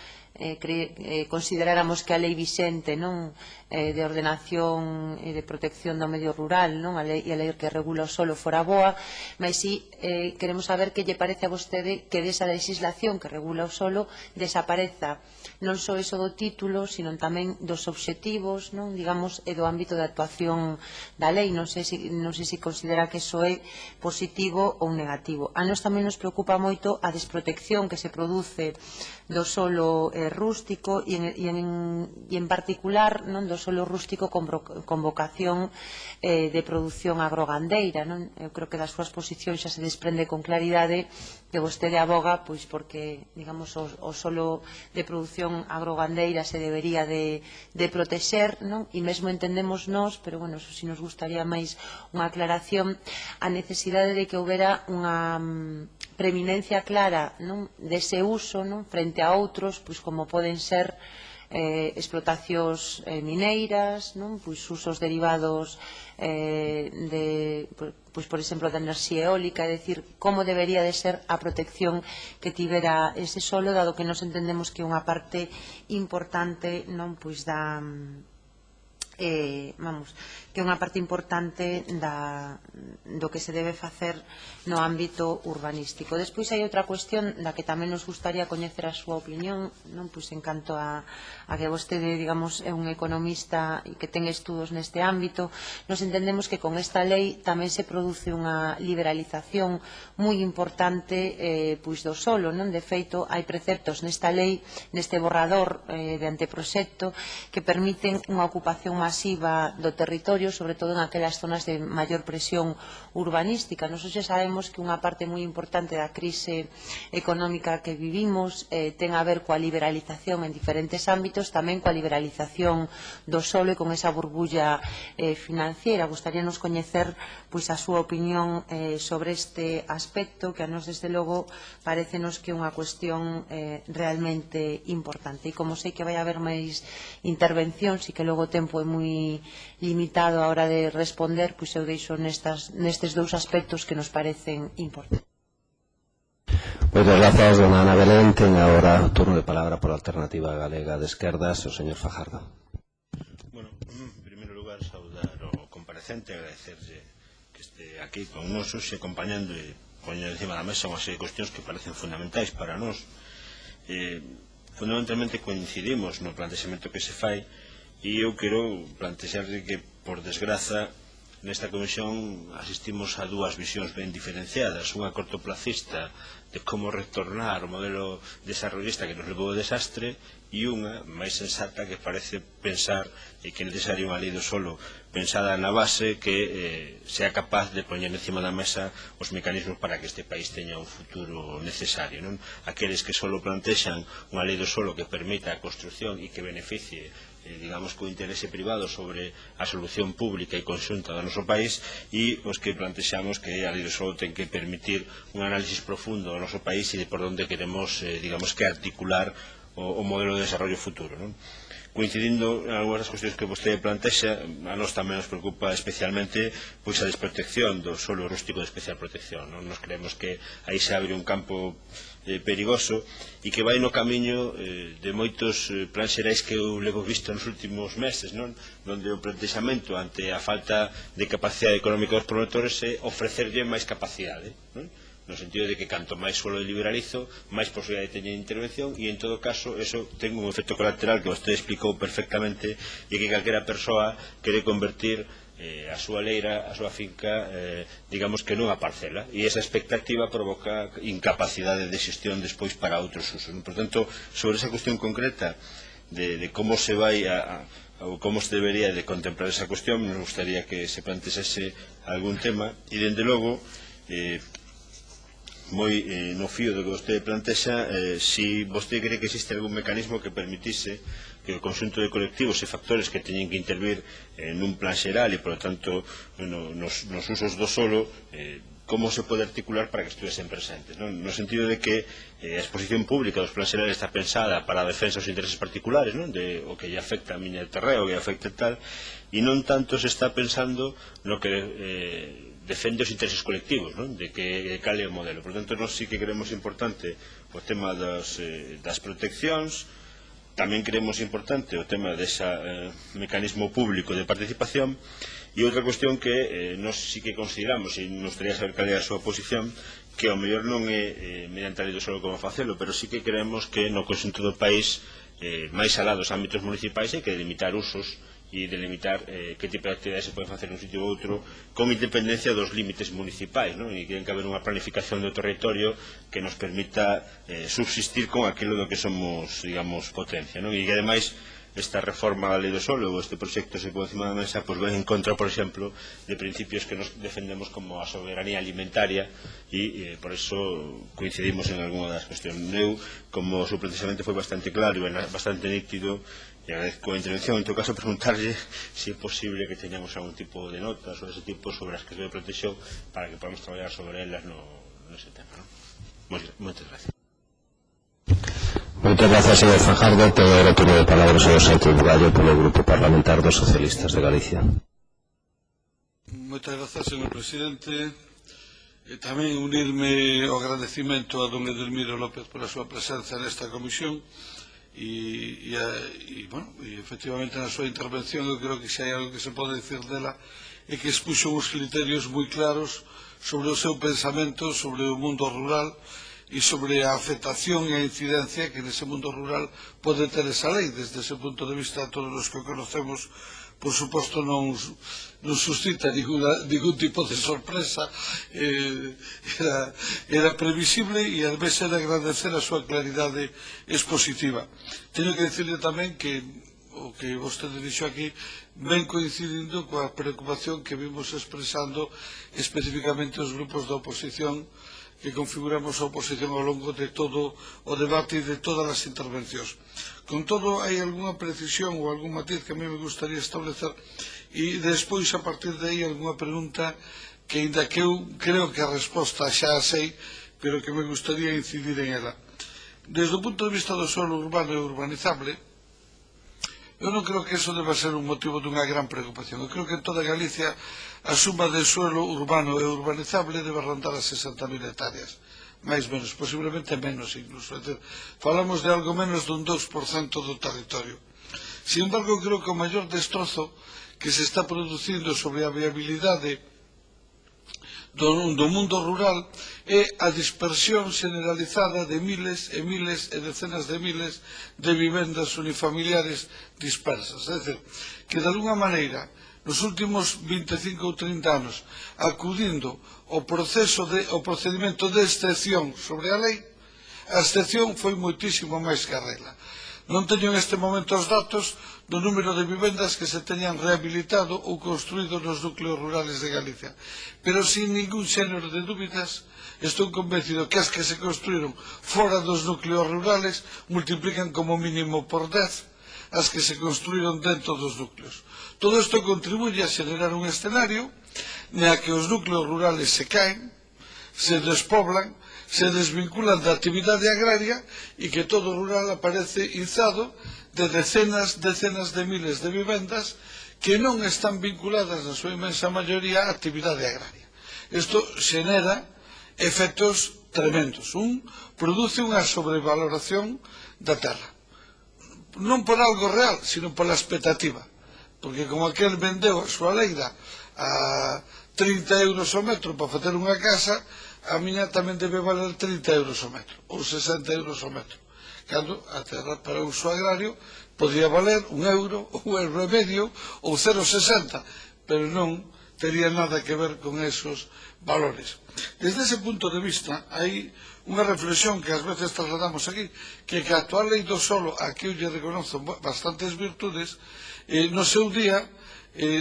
consideráramos que a lei vixente de ordenación e de protección do medio rural, e a lei que regula o solo fora boa, mas si queremos saber que lle parece a vostede que desa legislación que regula o solo desapareza non só iso do título, sino tamén dos obxectivos, digamos, e do ámbito de actuación da lei. Non sei se considera que iso é positivo ou negativo. A nos tamén nos preocupa moito a desprotección que se produce do solo rústico e en particular do solo rústico con vocación de produción agrogandeira. Eu creo que das súas posicións xa se desprende con claridade que vostede aboga pois porque, digamos, o solo de produción agrogandeira se debería de protexer, e mesmo entendemos nós, pero bueno, eso si nos gustaría máis unha aclaración, a necesidade de que houbera unha preeminencia clara dese uso frente a outros, pois como poden ser explotacións mineiras, usos derivados pois, por exemplo, da enerxía eólica, é dicir, como debería de ser a protección que tivera ese solo, dado que nos entendemos que é unha parte importante pois da que é unha parte importante do que se debe facer no ámbito urbanístico. Despois hai outra cuestión da que tamén nos gustaría coñecer a súa opinión, pois en canto a que vostede, digamos, é un economista e que ten estudos neste ámbito. Nos entendemos que con esta lei tamén se produce unha liberalización moi importante pois do solo. De feito, hai preceptos nesta lei, neste borrador de anteproxecto, que permiten unha ocupación masiva do territorio, sobre todo en aquelas zonas de maior presión urbanística. Nos xa sabemos que unha parte moi importante da crise económica que vivimos ten a ver coa liberalización en diferentes ámbitos, tamén coa liberalización do solo e con esa burbulla financiera. Gustaríanos coñecer pois a súa opinión sobre este aspecto, que a nos, desde logo, parecenos que é unha cuestión realmente importante. E como sei que vai haber máis intervencións e que logo o tempo é moi limitado a hora de responder, pois eu deixo nestes dous aspectos que nos parecen importantes. Moitas grazas, dona Ana Belén. Ten agora o turno de palabra por a Alternativa Galega de Esquerdas, o señor Fajardo. Bueno, en primeiro lugar, saudar o comparecente, agradecerlle que este aquí con nos hoxe acompañando e poñer encima da mesa unha serie de cuestións que parecen fundamentais para nós. Fundamentalmente coincidimos no plantexamento que se fai, e eu quero plantexar que, por desgraza, nesta comisión asistimos a dúas visións ben diferenciadas, unha cortoplacista de como retornar o modelo desarrollista que nos levou ao desastre, e unha máis sensata que parece pensar que é necesario unha lei do solo pensada na base que sea capaz de poñer encima da mesa os mecanismos para que este país teña un futuro necesario, non? Aqueles que solo plantexan unha lei do solo que permita a construción e que beneficie digamos, co interese privado sobre a solución pública e conxunta do noso país, e os que plantexamos que a lei do solo ten que permitir un análisis profundo do noso país e de por onde queremos, digamos, que articular o modelo de desarrollo futuro, non? Coincidindo en algunhas das cuestións que vostede plantexa, a nós tamén nos preocupa especialmente pois a desprotección do solo rústico de especial protección, non? Nos creemos que aí se abre un campo perigoso e que vai no camiño de moitos plans xerais que eu levo visto nos últimos meses, non? Donde o plantexamento ante a falta de capacidade económica dos promotores é ofrecerlle máis capacidade, non? No sentido de que canto máis suelo liberalizo, máis posibilidade de teñer intervención, e en todo caso eso ten un efecto colateral que vostede explicou perfectamente, e que calquera persoa quere convertir a súa leira, a súa finca, digamos que nunha parcela, e esa expectativa provoca incapacidade de xestión despois para outros usos. Por tanto, sobre esa cuestión concreta de como se vai ou como se debería de contemplar esa cuestión, nos gustaría que se plantexase algún tema, e dende logo moi no fío do que vostede plantexa, si vostede cree que existe algún mecanismo que permitise que o conxunto de colectivos e factores que teñen que intervir nun plan xeral e, por lo tanto, nos usos do solo, como se pode articular para que estuvesen presentes, non? No sentido de que a exposición pública dos plans xerales está pensada para a defensa dos intereses particulares, non? De o que lle afecta a miña terreo, o que lle afecta tal, e non tanto se está pensando no que defende os intereses colectivos, non? De que cale o modelo. Por tanto, nós sí que creemos importante o tema das proteccións, tamén creemos importante o tema dese mecanismo público de participación, e outra cuestión que nós sí que consideramos, e nos gustaría saber cal é a súa posición, que ao mellor non é mediante a lei do solo como facelo, pero sí que creemos que no conxunto do país, máis alá dos ámbitos municipais, hai que delimitar usos e delimitar que tipo de actividades se poden facer nun sitio ou outro con independencia dos límites municipais, non? E que ten que haber unha planificación do territorio que nos permita subsistir con aquilo do que somos, digamos, potencia, non? E que ademais esta reforma da lei do solo ou este proxecto se pone encima da mesa, pois vai en contra, por exemplo, de principios que nos defendemos como a soberanía alimentaria, e por eso coincidimos en algunha das cuestións. Eu, como o seu plantexamento foi bastante claro e bastante nítido, e agradezco a intervención, en todo caso preguntarlle se é posible que teñamos algún tipo de notas ou ese tipo sobre as que se protexou para que podamos traballar sobre elas nese tema, non? Moitas gracias. Moitas grazas, señor Fajardo. Ten agora o turno de palabra o señor Sánchez Bugallo polo Grupo Parlamentar dos Socialistas de Galicia. Moitas grazas, señor presidente. Tamén unirme ao agradecimento a don Edelmiro López pola súa presenza nesta comisión. E efectivamente na súa intervención eu creo que xa hai algo que se pode dicir dela, é que expuxo uns criterios moi claros sobre o seu pensamento sobre o mundo rural e sobre a afectación e a incidencia que nese mundo rural pode ter esa lei. Desde ese punto de vista, todos os que o conocemos, por suposto, non suscita ningún tipo de sorpresa, era previsible, e a vez era agradecer a súa claridade expositiva. Teño que dicirle tamén que o que vostede dixo aquí ven coincidindo coa preocupación que vimos expresando especificamente os grupos da oposición, que configuramos a oposición ao longo de todo o debate e de todas as intervencións. Con todo, hai algunha precisión ou algún matiz que a mí me gustaría establecer, e despois, a partir de aí, algunha pregunta que, ainda que eu creo que a resposta xa a sei, pero que me gustaría incidir en ela. Desde o punto de vista do suelo urbano e urbanizable, eu non creo que eso deba ser un motivo dunha gran preocupación. Eu creo que en toda Galicia a suma de suelo urbano e urbanizable debe rondar as 60.000 hectáreas. Mais menos, posiblemente menos incluso. Falamos de algo menos dun 2% do territorio. Sin embargo, creo que o maior destrozo que se está producindo sobre a viabilidade do mundo rural é a dispersión generalizada de miles e miles e decenas de miles de vivendas unifamiliares dispersas. É dicir, que de alguna maneira nos últimos 25 ou 30 anos acudindo ao procedimento de excepción sobre a lei, a excepción foi moitísimo máis que a regla. Non teño neste momento os datos do número de vivendas que se teñan rehabilitado ou construído nos núcleos rurales de Galicia, pero sin ningún xénero de dúbidas estou convencido que as que se construíron fora dos núcleos rurales multiplican como mínimo por 10 as que se construíron dentro dos núcleos. Todo isto contribuye a xenerar un escenario na que os núcleos rurales se caen, se despoblan, se desvinculan da actividade agraria e que todo o rural aparece izado de decenas de miles de vivendas que non están vinculadas na súa inmensa maioría á actividade agraria. Isto xenera efectos tremendos. Produce unha sobrevaloración da terra. Non por algo real, sino pola expectativa. Porque como aquel vendeu a súa leira a 30 euros o metro para facer unha casa, a miña tamén debe valer 30 euros o metro, ou 60 euros o metro. Cando a terra para uso agrario podría valer €1, €1,5 ou 0,60, pero non tería nada que ver con esos valores. Desde ese punto de vista, hai unha reflexión que ás veces trasladamos aquí, que a actual lei do solo, a que eu lle reconozo bastantes virtudes, no seu día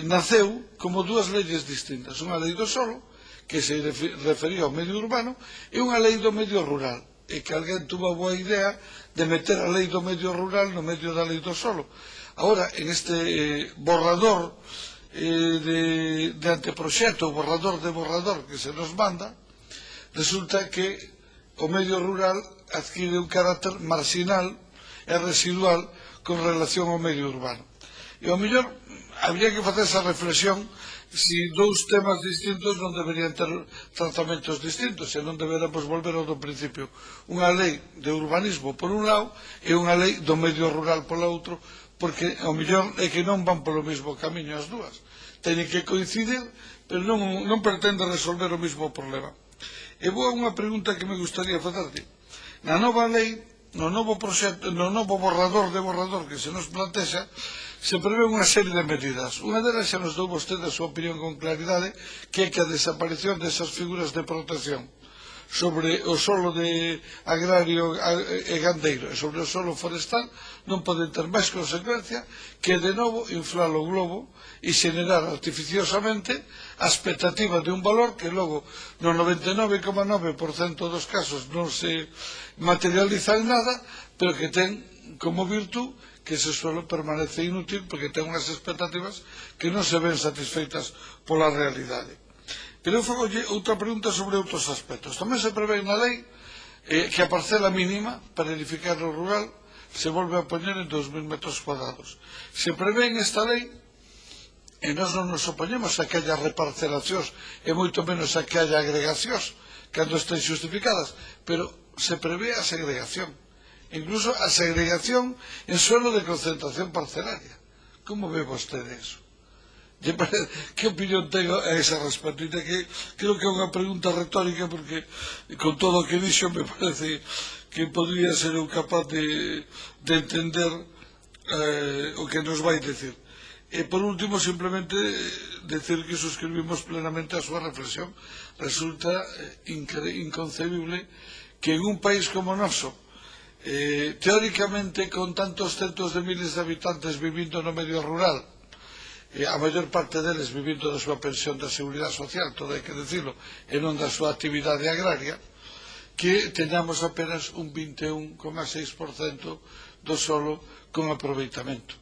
naceu como dúas leyes distintas. Unha lei do solo, que se refería ao medio urbano, e unha lei do medio rural, e que alguén tuvo a boa idea de meter a lei do medio rural no medio da lei do solo. Agora, en este borrador de anteproxecto, o borrador de borrador que se nos manda, resulta que o medio rural adquire un carácter marxinal e residual con relación ao medio urbano. E ao mellor habría que facer esa reflexión si dous temas distintos non deberían ter tratamentos distintos e non deberamos volver ao do principio. Unha lei de urbanismo por un lado e unha lei do medio rural polo outro, porque ao mellor é que non van polo mesmo camiño as dúas. Teñen que coincidir, pero non pretende resolver o mesmo problema. E vou a unha pregunta que me gustaría facerte. Na nova lei, no novo borrador de borrador que se nos plantexa, se prevé unha serie de medidas. Unha delas xa nos dou vostede a súa opinión con claridade, que é que a desaparición desas figuras de protección sobre o solo de agrario e gandeiro e sobre o solo forestal non poden ter máis consecuencia que de novo inflar o globo e xenerar artificiosamente a expectativa de un valor que logo no 99,9% dos casos non se materializa en nada, pero que ten como virtud que ese suelo permanece inútil porque ten unhas expectativas que non se ven satisfeitas pola realidade. Pero eu fagolle outra pregunta sobre outros aspectos. Tamén se prevé na lei que a parcela mínima para edificar o rural se volve a poñer en 2.000 metros cuadrados. Se prevé en esta lei, e nós non nos opoñemos a que haya reparcelacións e moito menos a que haya agregacións cando estén xustificadas, pero se prevé a segregación. Incluso a segregación en suelo de concentración parcelaria. Como ve vostede eso? Que opinión tengo a ese respecto? Creo que é unha pregunta retórica porque con todo o que dixo me parece que podría ser eu capaz de entender o que nos vai dicir. E por último, simplemente decir que suscribimos plenamente a súa reflexión. Resulta inconcebible que en un país como o noso, teóricamente con tantos centos de miles de habitantes vivindo no medio rural, a maior parte deles vivindo da súa pensión da Seguridade Social, todo hai que dicilo, e non da súa actividade agraria, que teñamos apenas un 21,6% do solo con aproveitamento.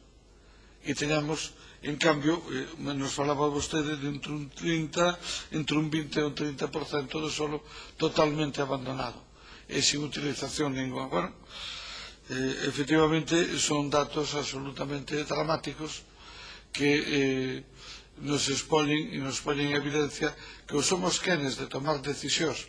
E teñamos, en cambio, nos falaba vostede de entre un 20 e un 30% do solo totalmente abandonado e sin utilización ninguna. Bueno, efectivamente son datos absolutamente dramáticos que nos exponen e nos ponen en evidencia que somos quenes de tomar decisións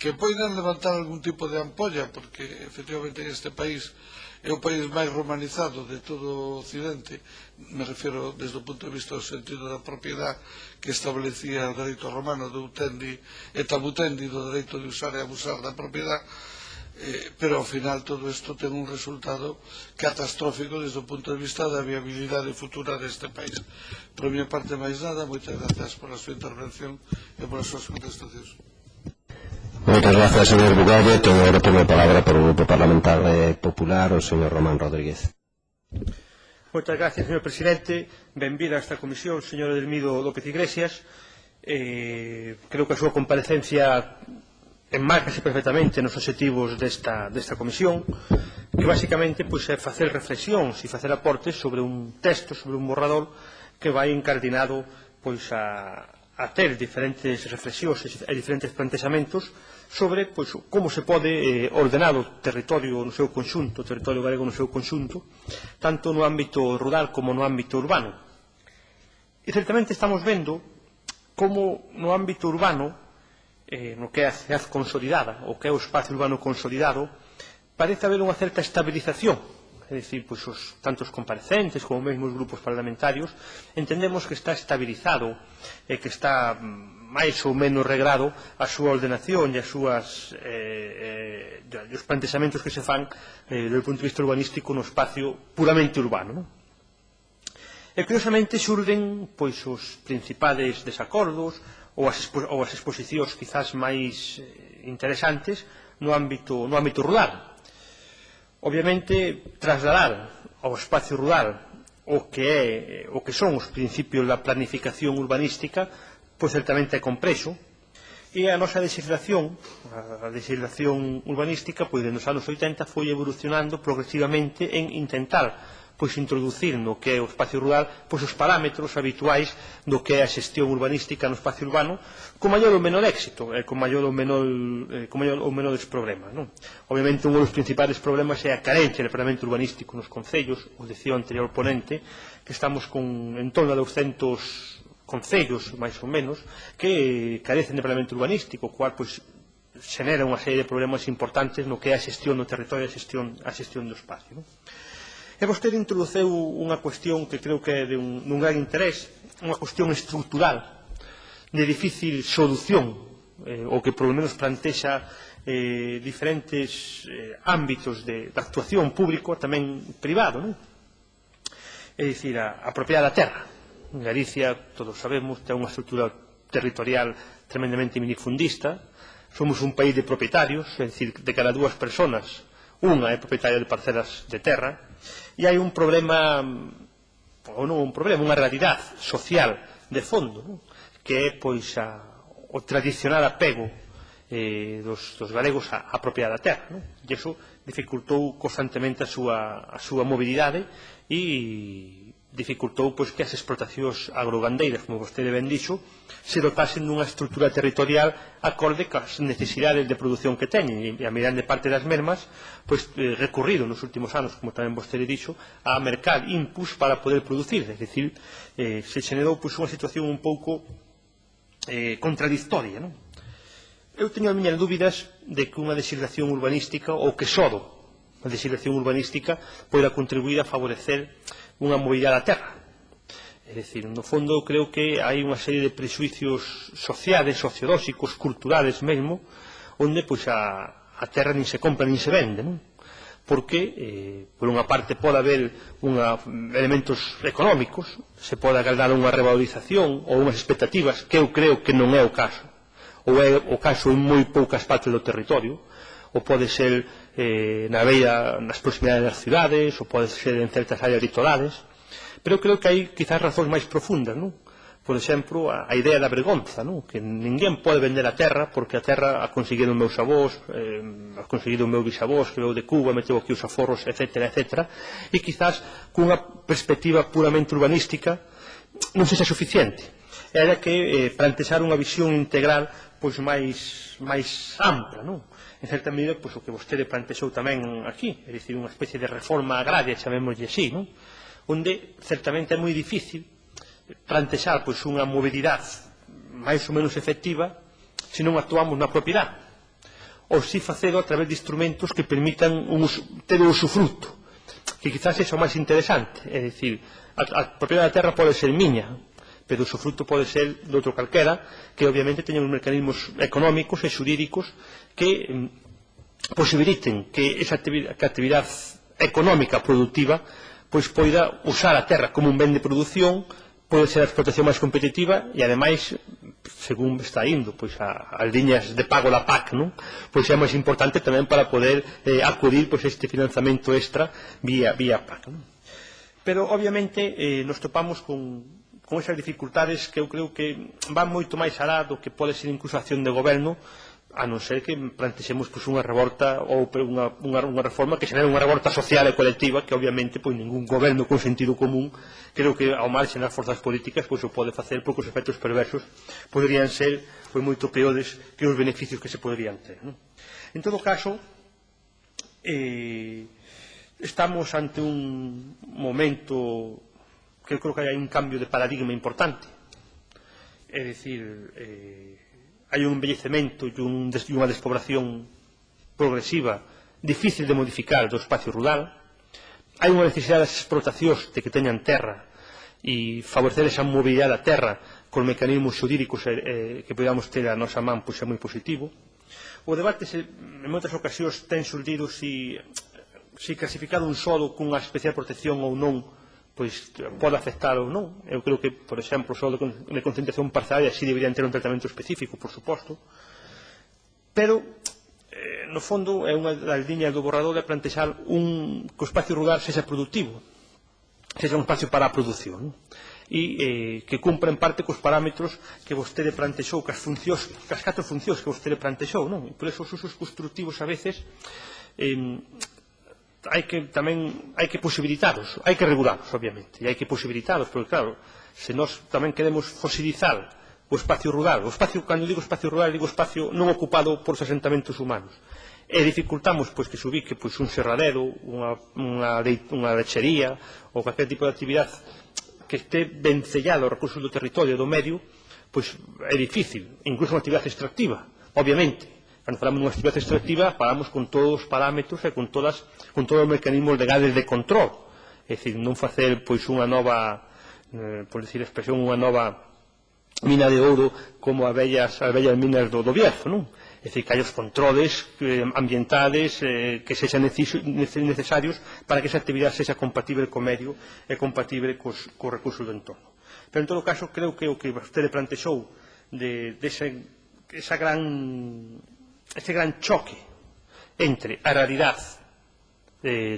que poidan levantar algún tipo de ampolla, porque efectivamente este país é o país máis romanizado de todo o Occidente, me refiro desde o punto de vista do sentido da propiedade que establecía o dereito romano de utendi e tabutendi, do dereito de usar e abusar da propiedade, pero ao final todo isto ten un resultado catastrófico desde o punto de vista da viabilidade futura deste país. Por a minha parte, máis nada, moitas gracias por a súa intervención e por as súas contestacións. Muchas gracias, señor Bugallo. Tengo ahora turno de palabra por el Grupo Parlamentar Popular, o señor Román Rodríguez. Muchas gracias, señor presidente. Benvida a esta comisión, señor Edelmiro López Iglesias. Creo que a súa comparecencia enmárcase perfectamente nos objetivos desta comisión, que basicamente é facer reflexións e facer aportes sobre un texto, sobre un borrador que vai encardinado a ter diferentes reflexións e diferentes plantexamentos sobre como se pode ordenar o territorio no seu conxunto, o territorio galego no seu conxunto, tanto no ámbito rural como no ámbito urbano. E certamente estamos vendo como no ámbito urbano, no que é a cidade consolidada, o que é o espacio urbano consolidado, parece haber unha certa estabilización. É dicir, tanto os comparecentes como mesmo os grupos parlamentarios entendemos que está estabilizado e que está máis ou menos regrado a súa ordenación e os plantexamentos que se fan do punto de vista urbanístico no espacio puramente urbano. E curiosamente xurden os principales desacordos ou as exposicións quizás máis interesantes no ámbito rural. Obviamente, trasladar ao espacio rural o que son os principios da planificación urbanística, certamente é complexo, e a nosa legislación urbanística, dende os anos 80, foi evolucionando progresivamente en intentar introducir no que é o espacio rural os parámetros habituais do que é a xestión urbanística no espacio urbano, con maior ou menor éxito, con maior ou menores problemas. Obviamente, un dos principales problemas é a carencia de planeamento urbanístico nos concellos, o dicía o anterior ponente, que estamos con en torno a 200 concellos, máis ou menos, que carecen de planeamento urbanístico, o cual xenera unha serie de problemas importantes no que é a xestión do territorio e a xestión do espacio. E vostede introduceu unha cuestión que creo que é de un gran interés, unha cuestión estructural de difícil solución, ou que por lo menos plantexa diferentes ámbitos de actuación público, tamén privado. É dicir, a propiedade da terra. Galicia, todos sabemos, ten unha estrutura territorial tremendamente minifundista. Somos un país de propietarios, é dicir, de cada dúas personas, unha é propietaria de parcelas de terra, e hai un problema, ou non un problema, unha realidade social de fondo, que é o tradicional apego dos galegos á propiedade da terra, e iso dificultou constantemente a súa mobilidade e dificultou que as explotacións agrogandeiras, como vostede ben dixo, se dotasen dunha estrutura territorial acorde cas necesidades de produción que teñen, e a grande parte das mesmas recurriron nos últimos anos, como tamén vostede dixo, a mercar inputs para poder producir, é dicir, se xenerou unha situación un pouco contradictoria. Eu teño as miñas dúbidas de que unha legislación urbanística, ou que só a legislación urbanística, poida contribuir a favorecer unha mobilidade da terra. É dicir, no fondo, creo que hai unha serie de prejuicios sociales, sociolóxicos, culturales mesmo, onde a terra nin se compra nin se vende, porque, por unha parte, pode haber elementos económicos, se pode agardar unha revalorización ou unhas expectativas, que eu creo que non é o caso, ou é o caso en moi poucas partes do territorio, ou pode ser nas proximidades das cidades, ou pode ser en certas áreas litorales, pero creo que hai quizás razóns máis profundas. Por exemplo, a idea da vergonza, que ninguén pode vender a terra porque a terra a conseguiron meus avós, a conseguiron meus bisavós, que veu de Cuba, meteu aquí os aforros, etc. E quizás cunha perspectiva puramente urbanística non sexa suficiente. Era que plantexar unha visión integral máis ampla, en certa medida, o que vostede plantexou tamén aquí, é dicir, unha especie de reforma agraria, chamémoslle así, onde certamente é moi difícil plantexar unha mobilidade máis ou menos efectiva se non actuamos na propiedade. ou si facelo a través de instrumentos que permitan ter o usufruto, que quizás é o máis interesante. É dicir, a propiedade da terra pode ser miña, pero o usufruto pode ser de outro calquera, que obviamente teñen uns mecanismos económicos e xurídicos que posibiliten que esa actividade económica productiva pois poida usar a terra como un ben de produción, pode ser a explotación máis competitiva e, ademais, según está indo pois as liñas de pago da PAC, non? Pois é máis importante tamén para poder acudir pois este financiamento extra vía PAC, non? Pero, obviamente, nos topamos con esas dificultades que eu creo que van moito máis alá do que pode ser incluso a acción de goberno, a non ser que plantexemos pois, unha revolta ou unha reforma que xenere unha revolta social e colectiva que obviamente pois, ningún goberno con sentido común creo que ao marxe das forzas políticas pois, o pode facer porque os efectos perversos poderían ser pois, moito peores que os beneficios que se poderían ter, non? En todo caso estamos ante un momento que eu creo que hai un cambio de paradigma importante, é dicir hai un envellecemento e unha despoblación progresiva difícil de modificar do espacio rural, hai unha necesidade das explotacións de que teñan terra e favorecer esa mobilidade da terra con mecanismos xurídicos que podamos ter a nosa man pois é moi positivo. O debate en moitas ocasións ten surdido si clasificar un solo cunha especial protección ou non pois pode afectar ou non. Eu creo que, por exemplo, o solo de concentración parcelaria si deberían ter un tratamento específico, por suposto, pero no fondo é unha das liñas do borrador de plantexar que o espacio rural sexa productivo, sexa un espacio para a produción, e que cumpra en parte cos parámetros que vostede plantexou, cas 4 funcións que vostede plantexou, non? E por eso os usos constructivos a veces hai que posibilitaros, hai que regularlos, obviamente, e hai que posibilitaros, porque claro, se nós tamén queremos fosilizar o espacio rural, cando digo espacio rural, digo espacio non ocupado por os asentamentos humanos, e dificultamos pois que se ubique pois un serradero, unha lechería, ou calquer tipo de actividade que este vencellado aos recursos do territorio, do medio, pois é difícil, incluso unha actividade extractiva, obviamente. Cando falamos dunha actividade extractiva, falamos con todos os parámetros e con todos os mecanismos legales de control. É dicir, non facer pois unha nova, por decir a expresión, unha nova mina de ouro como as vellas minas do Bierzo, non? É dicir, que hai os controles ambientales que sexan necesarios para que esa actividade sexa compatible co medio e compatible cos recursos do entorno. Pero, en todo caso, creo que o que vostede plantexou este gran choque entre a realidade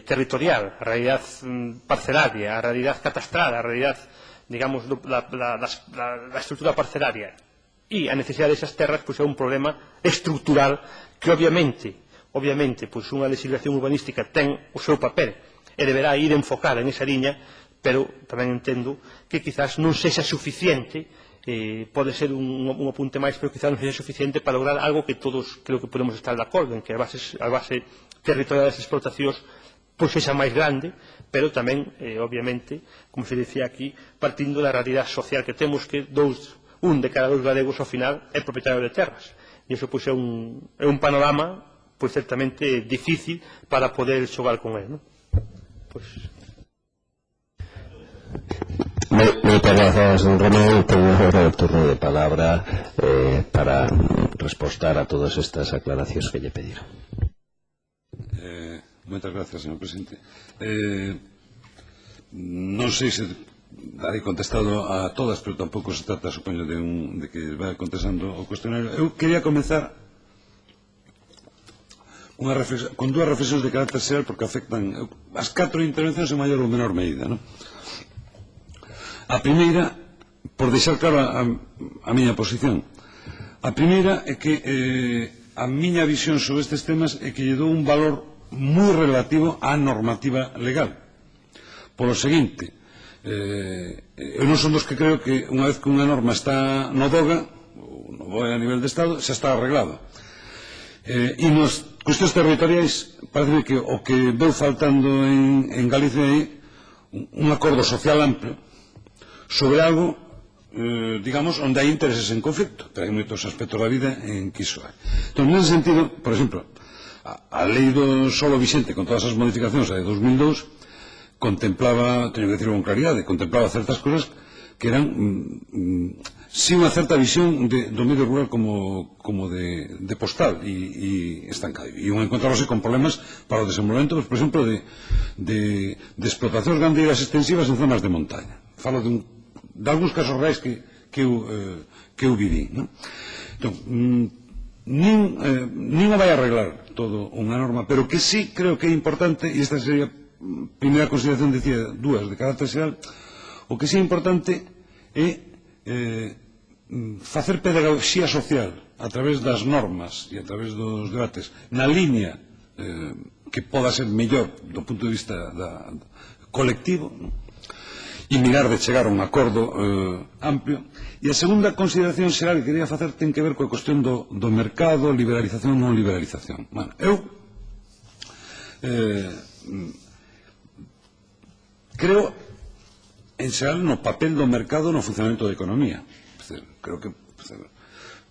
territorial, a realidade parcelaria, a realidade catastrada, a realidade, digamos, da estrutura parcelaria e a necesidade desas terras, pois é un problema estrutural que obviamente, pois unha legislación urbanística ten o seu papel e deberá ir enfocada en esa liña, pero tamén entendo que quizás non sexa suficiente. Pode ser un apunte máis, pero quizás non sexa suficiente para lograr algo que todos creo que podemos estar de acordo en que a base territorial das explotacións pois sexa máis grande, pero tamén, obviamente, como se dicía aquí, partindo da realidade social que temos, que un de cada 2 galegos ao final é propietario de terras, e iso pois é un panorama pois certamente difícil para poder xogar con ele, non? Pois Moitas grazas, don Romeu. Ten agora o turno de palabra para respostar a todas estas aclaracións que lle pediron. Moitas grazas, señor presidente. Non sei se darei contestado a todas, pero tampouco se trata, supoño, de que vai contestando o cuestionario. Eu quería comenzar con 2 reflexións de carácter xeral porque afectan as 4 intervencións en maior ou menor medida, non? A primeira, por deixar claro a miña posición, a primeira é que a miña visión sobre estes temas é que lle dou un valor moi relativo á normativa legal. Por o seguinte, eu non son dos que creo que unha vez que unha norma está no DOGA, ou no BOE a nivel de Estado, xa está arreglado. E nas cuestións territoriais parece que o que veu faltando en Galicia é un acordo social amplio sobre algo digamos, onde hai intereses en conflicto, pero hai moitos aspectos da vida en que iso hai. Entón, nese sentido, por exemplo, a lei do solo vixente, con todas as modificacións de 2002, contemplaba, teño que decirlo con claridade, contemplaba certas cosas que eran sí unha certa visión do medio rural como de postal e estancado. E un encontrarse con problemas para o desenvolvemento, por exemplo, de explotacións gandeiras extensivas en zonas de montaña. Falo de algúns casos reais que eu viví. Entón, nin o vai arreglar todo unha norma, pero que sí creo que é importante, e esta sería a primeira consideración, decía, dúas de carácter xeral, o que sí é importante é facer pedagogía social a través das normas e a través dos debates na línea que poda ser mellor do punto de vista colectivo, e mirar de chegar a un acordo amplio. E a segunda consideración xeral que quería facer ten que ver coa cuestión do mercado, liberalización ou non liberalización. Eu creo en xeral no papel do mercado no funcionamento da economía. Creo que,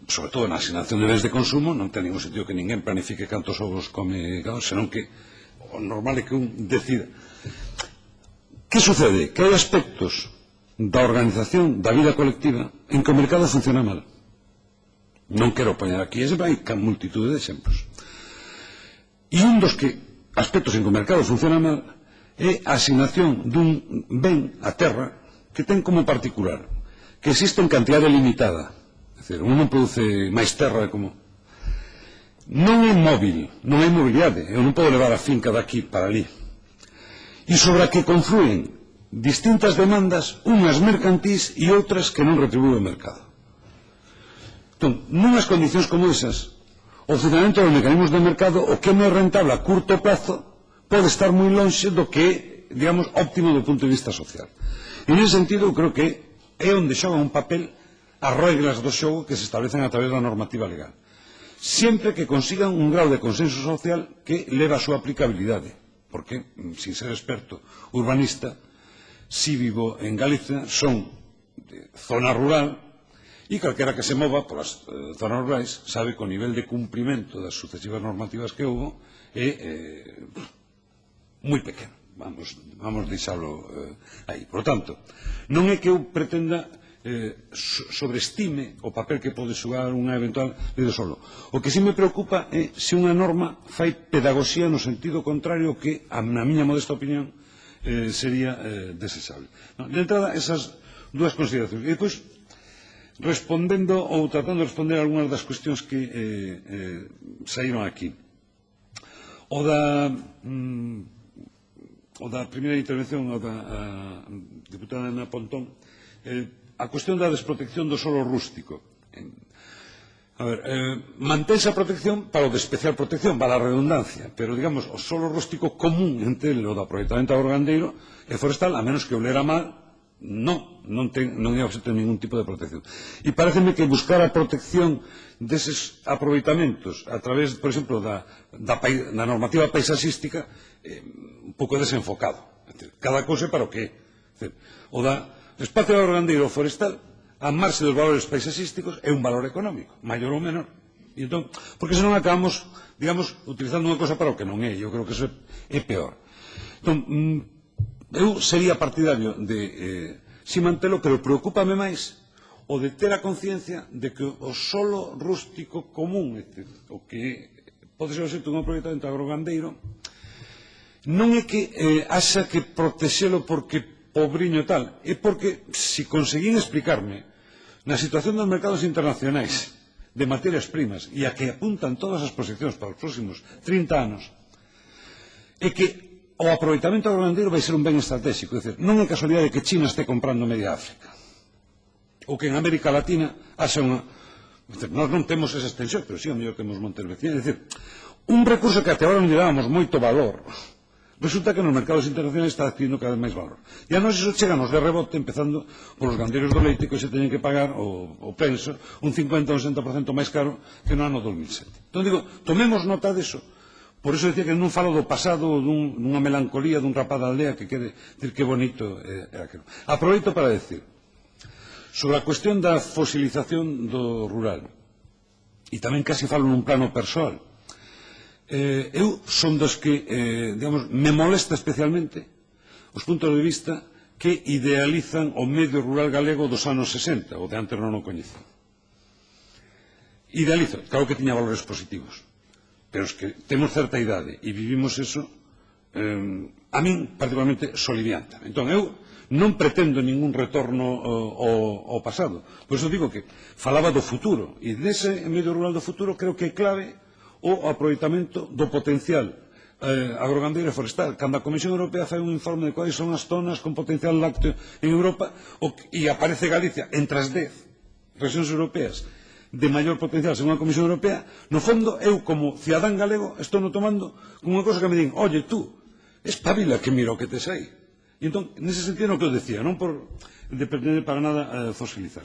sobre todo na asignación de bens de consumo, non ten ningún sentido que ninguén planifique cantos ovos come, senón que o normal é que un decida. Que sucede? Que hai aspectos da organización da vida colectiva en que o mercado funciona mal. Non quero poñer aquí, hai multitud de exemplos. E un dos aspectos en que o mercado funciona mal é a asignación dun ben a terra que ten como particular que existe en cantidade limitada. É dicir, un non produce máis terra como... Non é móvil, non é mobiliade. Eu non podo levar a finca daqui para ali. E sobre a que confluen distintas demandas, unhas mercantís e outras que non retribúe o mercado. Entón, nunhas condicións como esas, o funcionamento dos mecanismos do mercado, o que é máis rentable a curto prazo, pode estar moi lonxe do que é, digamos, óptimo do punto de vista social. E nese sentido, eu creo que é onde xogan un papel as reglas do xogo que se establecen a través da normativa legal. Sempre que consigan un grau de consenso social que leva a súa aplicabilidade. Porque, sin ser experto urbanista, si vivo en Galicia, son de zona rural, e calquera que se mova polas zonas rurais sabe que o nivel de cumprimento das sucesivas normativas que houve é moi pequeno. Vamos deixalo aí. Por tanto, non é que eu pretenda sobreestime o papel que pode xogar unha eventual lei do solo. O que sí me preocupa é se unha norma fai pedagogía no sentido contrario que, na miña modesta opinión, sería desexable. De entrada, esas dúas consideracións. E depois, respondendo ou tratando de responder a algunhas das cuestións que saíron aquí. O da primeira intervención, o da diputada Ana Pontón, a cuestión da desprotección do solo rústico. Mantense a protección para o de especial protección, para a redundancia, pero, digamos, o solo rústico común entre o do aproveitamento agrogandeiro e forestal, a menos que o lera mal, non é obxecto de ningún tipo de protección. E pareceme que buscar a protección deses aproveitamentos a través, por exemplo, da normativa paisaxística un pouco desenfocado. Cada cousa para o que é. O da espacio agrogandeiro forestal, a marxe dos valores paisaxísticos, é un valor económico, maior ou menor. E entón, porque senón acabamos, digamos, utilizando unha cosa para o que non é. Eu creo que eso é peor. Entón, eu sería partidario de si mantelo, pero preocúpame máis o de ter a conciencia de que o solo rústico común, o que pode ser obxecto dun aproveitamento agrogandeiro, non é que haxa que protexelo porque pobriño tal, é porque, se conseguín explicarme na situación dos mercados internacionais de materias primas e a que apuntan todas as proxeccións para os próximos 30 anos, é que o aproveitamento agrogandeiro vai ser un ben estratégico. É dicir, non é casualidade que China este comprando media África ou que en América Latina haxa unha... Nós non temos esa extensión, pero sí, a mellor temos montes vecinos. É dicir, un recurso que até agora non lle dábamos moito valor, resulta que nos mercados internacionais está adquirindo cada vez máis valor. E a nós iso cheganos de rebote, empezando polos gandeiros do leite, que se teñen que pagar, o penso, un 50 ou un 60% máis caro que no ano 2007. Entón digo, tomemos nota deso. Por iso decía que non falo do pasado, dunha melancolía dun rapaz da aldea que quere decir que bonito é aquilo. Aproveito para decir, Sobre a cuestión da fosilización do rural, e tamén casi falo nun plano persoal, eu son dos que, digamos, me molesta especialmente os puntos de vista que idealizan o medio rural galego dos anos 60, o de antes non o coñecen. Idealizo, claro que tiña valores positivos, pero os que temos certa idade e vivimos eso, a min particularmente solivianta. Entón, eu non pretendo ningún retorno ao pasado. Por iso digo que falaba do futuro, e nese medio rural do futuro creo que é clave o aproveitamento do potencial agrogandeiro e forestal. Cando a Comisión Europea fai un informe de quais son as zonas con potencial lácteo en Europa e aparece Galicia entre as 10 rexións europeas de maior potencial según a Comisión Europea, no fondo eu como cidadán galego estou no tomando como unha cosa que me din, oye tú, espabila que mira o que tes aí. E entón, nese sentido no que eu decía, non por depender para nada fosilizar.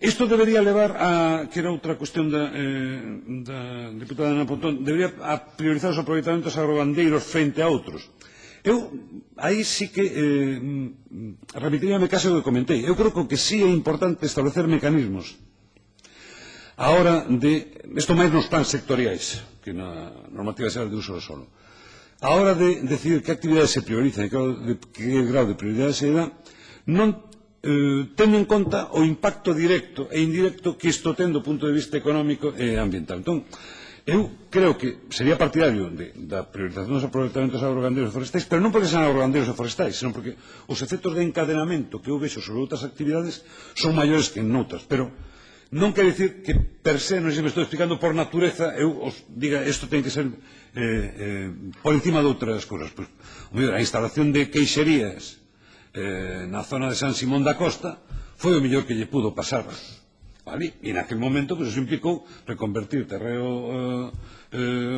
Isto debería levar a, que era outra cuestión da diputada Ana Pontón, debería a priorizar os aproveitamentos agrogandeiros frente a outros. Eu, aí sí que repetiríame case o que comentei. Eu creo que sí é importante establecer mecanismos a hora de, isto máis nos plans sectoriais que na normativa xeral de uso do solo, a hora de decidir que actividades se priorizan e que grau de prioridade se dá, non tendo en conta o impacto directo e indirecto que isto ten do punto de vista económico e ambiental. Entón, eu creo que sería partidario da priorización dos aproveitamentos agrogandeiros e forestais, pero non porque sean agrogandeiros e forestais, senón porque os efectos de encadenamento que eu vexo sobre outras actividades son maiores que en outras, pero non quer dicir que per se, non sei se me estou explicando, por natureza eu os diga isto ten que ser por encima de outras cousas. Pues, a instalación de queixerías na zona de San Simón da Costa foi o mellor que lle pudo pasar, vale? E naquele momento pues, eso implicou reconvertir terreo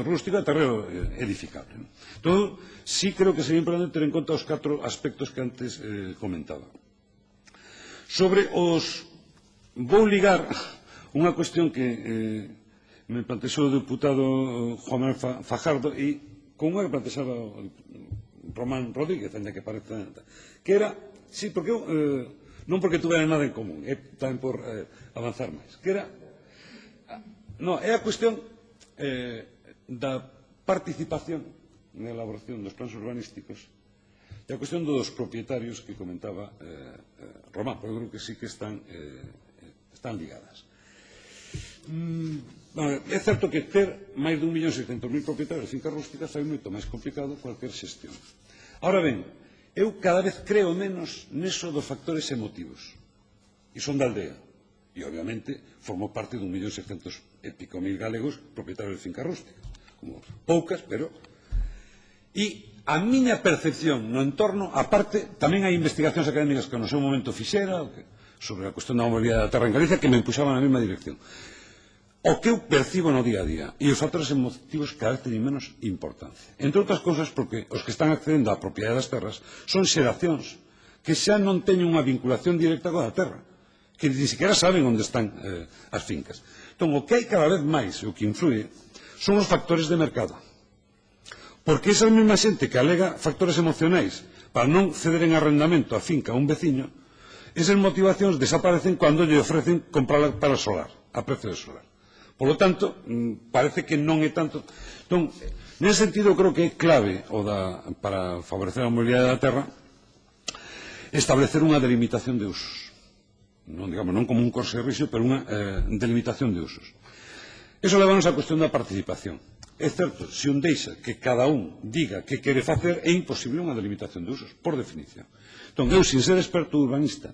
rústico a terreo edificable, ¿no? Entón, sí creo que sería importante ter en conta os 4 aspectos que antes comentaba. Sobre os... vou ligar unha cuestión que me plantexou o deputado Juan Manuel Fajardo e con unha que plantexaba o Román Rodríguez, ainda que parece que era, sí, porque eu non porque tuvera nada en común, é tamén por avanzar máis, que era é a cuestión da participación na elaboración dos plans urbanísticos e a cuestión dos propietarios que comentaba Román, porque eu creo que sí que están ligadas. É certo que ter máis de 1.600.000 propietarios de fincas rústicas é moito máis complicado cualquier xestión. Ahora ben, eu cada vez creo menos neso dos factores emotivos. E son da aldea. E, obviamente, formo parte de 1.600.000 e pico galegos propietarios de fincas rústicas. Como poucas, pero... E a miña percepción no entorno, aparte, tamén hai investigacións académicas que no seu momento fixera sobre a cuestión da mobilidade da terra en Galicia que me empuxaban na mesma dirección. O que eu percibo no día a día e os factores emotivos cada vez teñen menos importancia. Entre outras cousas porque os que están accedendo á propiedade das terras son xeracións que xa non teñen unha vinculación directa coa terra, que ni siquiera saben onde están as fincas. Entón, o que hai cada vez máis, o que influye, son os factores de mercado. Porque esa mesma xente que alega factores emocionais para non ceder en arrendamento a finca a un veciño, esas motivacións desaparecen cando lle ofrecen comprarla para solar, a precio de solar. Por lo tanto, parece que non é tanto... Entón, nese sentido, creo que é clave para favorecer a mobilidade da terra establecer unha delimitación de usos. Non como un corse rixo, pero unha delimitación de usos. Eso levanos á cuestión da participación. É certo, se un deixa que cada un diga que quere facer, é imposible unha delimitación de usos, por definición. Entón, eu, sin ser experto urbanista,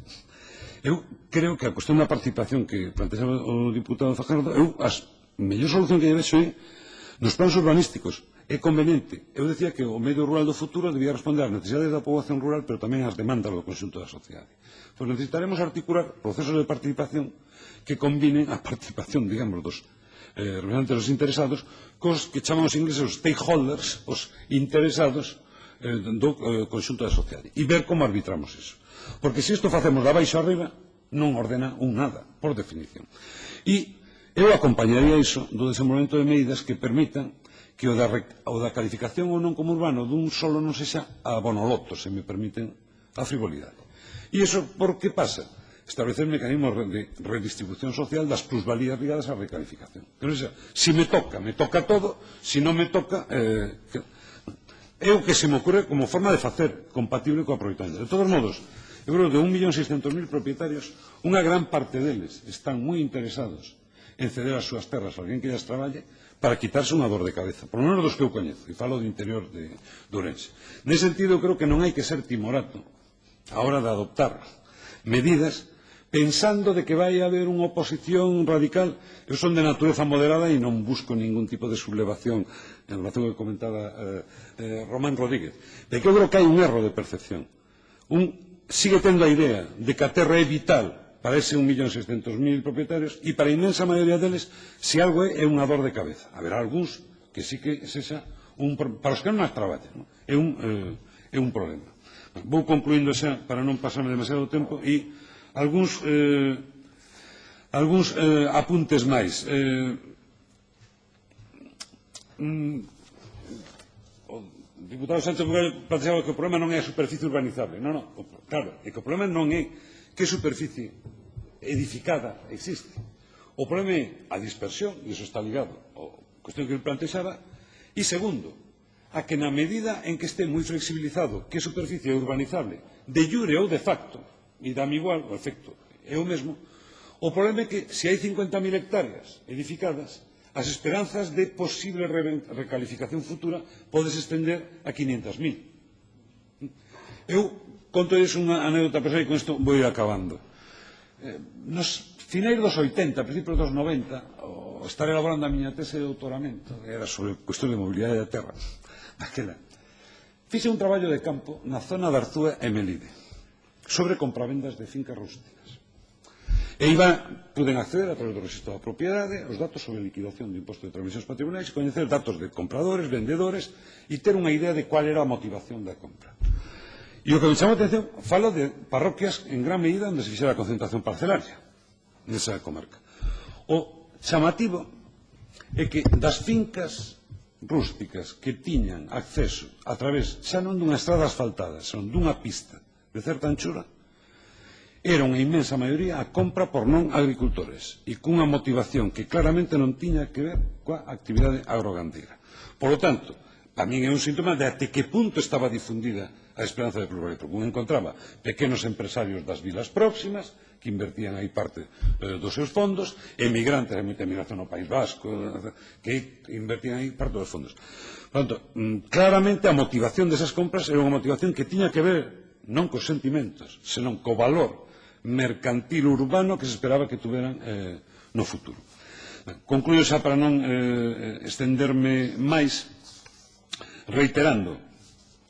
eu creo que a cuestión da participación que plantexaba o diputado Fajardo, a mellor solución que lle vexo é nos plans urbanísticos. É conveniente. Eu decía que o medio rural do futuro debía responder ás necesidades da poboación rural, pero tamén ás demandas do conxunto da sociedade. Pois necesitaremos articular procesos de participación que combinen a participación, digamos, dos representantes dos interesados cos que chamamos ingleses os stakeholders, os interesados do conxunto da sociedade. E ver como arbitramos eso. Porque se isto facemos de abaixo arriba, non ordena un nada, por definición. E eu acompañaría iso do desenvolvemento de medidas que permitan que o da calificación ou non como urbano dun solo non sexa a bonoloto, se me permiten a frivolidade. E iso por que pasa? Establecer mecanismos de redistribución social das plusvalías ligadas á recalificación. Pero, se me toca todo, se non me toca... é o que se me ocurre como forma de facer compatible co aproveitamento. De todos modos, eu creo que de 1.600.000 propietarios, unha gran parte deles están moi interesados en ceder as súas terras a alguén que llas traballe para quitarse unha dor de cabeza, por lo menos dos que eu coñezo, e falo do interior de Ourense. Nese sentido, eu creo que non hai que ser timorato a hora de adoptar medidas pensando de que vai haber unha oposición radical. Eu son de natureza moderada e non busco ningún tipo de sublevación en relación ao que comentaba Román Rodríguez. De que eu creo que hai un erro de percepción. Sigue tendo a idea de que a terra é vital para ese 1.600.000 propietarios e para a inmensa maioría deles, se algo é unha dor de cabeza. Haberá algúns que sí que sexa para os que non as traballan, é un problema. Vou concluindo xa para non pasarme demasiado tempo e algúns apuntes máis. O diputado Sánchez planteaba que o problema non é a superficie urbanizable. Non, claro, é que o problema non é que superficie edificada existe. O problema é a dispersión, e iso está ligado á cuestión que ele plantexaba, e segundo, a que na medida en que este moi flexibilizado que superficie é urbanizable, de jure ou de facto, e dame igual, o efecto é o mesmo, o problema é que se hai 50.000 hectáreas edificadas, as esperanzas de posible recalificación futura podes estender a 500.000. Eu conto unha anécdota persoal e con isto vou ir acabando. Nos finais dos 80, principios dos 90, estaré elaborando a miña tese de doutoramento, era sobre cuestión de mobilidade da terra. Fixe un traballo de campo na zona de Arzúa e Melide sobre compravendas de fincas rústicas. E puden acceder a través do registro da propiedade aos datos sobre liquidación de imposto de transmisións patrimoniais e coñecer datos de compradores, vendedores e ter unha idea de cual era a motivación da compra. E o que me chamou a atención, falo de parroquias en gran medida onde se fixera a concentración parcelaria nesa comarca. O chamativo é que das fincas rústicas que tiñan acceso a través xa non dunha estrada asfaltada, son dunha pista de certa anchura, era unha inmensa maioría a compra por non agricultores e cunha motivación que claramente non tiña que ver coa actividade agrogandeira. Por lo tanto, a min é un síntoma de até que punto estaba difundida a esperanza de plusvalía, porque un encontraba pequenos empresarios das vilas próximas que invertían aí parte dos seus fondos, emigrantes, hai moita emigración no País Vasco, que invertían aí parte dos fondos. Por tanto, claramente a motivación desas compras era unha motivación que tiña que ver non cos sentimentos, senón co valor mercantil urbano que se esperaba que tuveran no futuro. Concluyo xa para non estenderme máis, reiterando,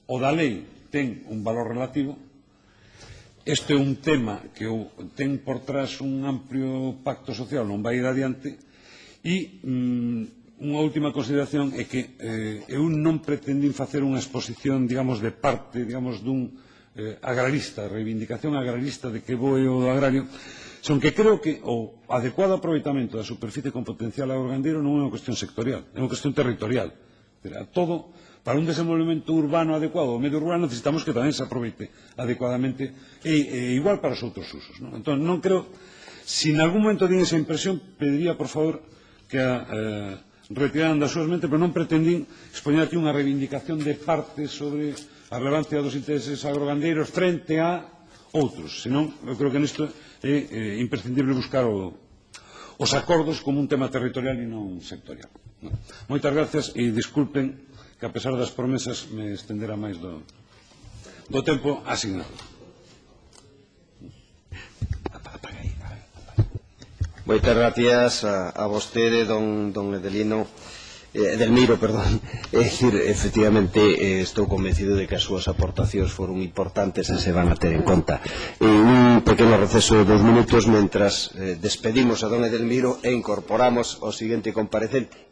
o da lei ten un valor relativo. Este é un tema que ten por trás un amplio pacto social, non vai ir adiante, e unha última consideración é que eu non pretendín facer unha exposición, digamos, de parte, digamos, dun agrarista, reivindicación agrarista de que vou o do agrario, son que creo que o adecuado aproveitamento da superficie con potencial agrogandeiro non é unha cuestión sectorial, é unha cuestión territorial. Todo, para un desenvolvemento urbano adecuado, o medio urbano, necesitamos que tamén se aproveite adecuadamente e igual para os outros usos. Entón, non creo, se en algún momento din esa impresión, pediría, por favor, que a retiraran das súas mentes, pero non pretendín expoñer aquí unha reivindicación de parte sobre a relevancia dos intereses agrogandeiros frente a outros. Senón, eu creo que nisto é imprescindible buscar os acordos como un tema territorial e non sectorial. Moitas gracias e disculpen que a pesar das promesas me estendera máis do tempo asignado. Moitas gracias a vostede, don Edelmiro, é dicir, efectivamente estou convencido de que as súas aportacións foron importantes e se van a ter en conta. Un pequeno receso de 2 minutos mentras despedimos a don Edelmiro e incorporamos o seguinte comparecente.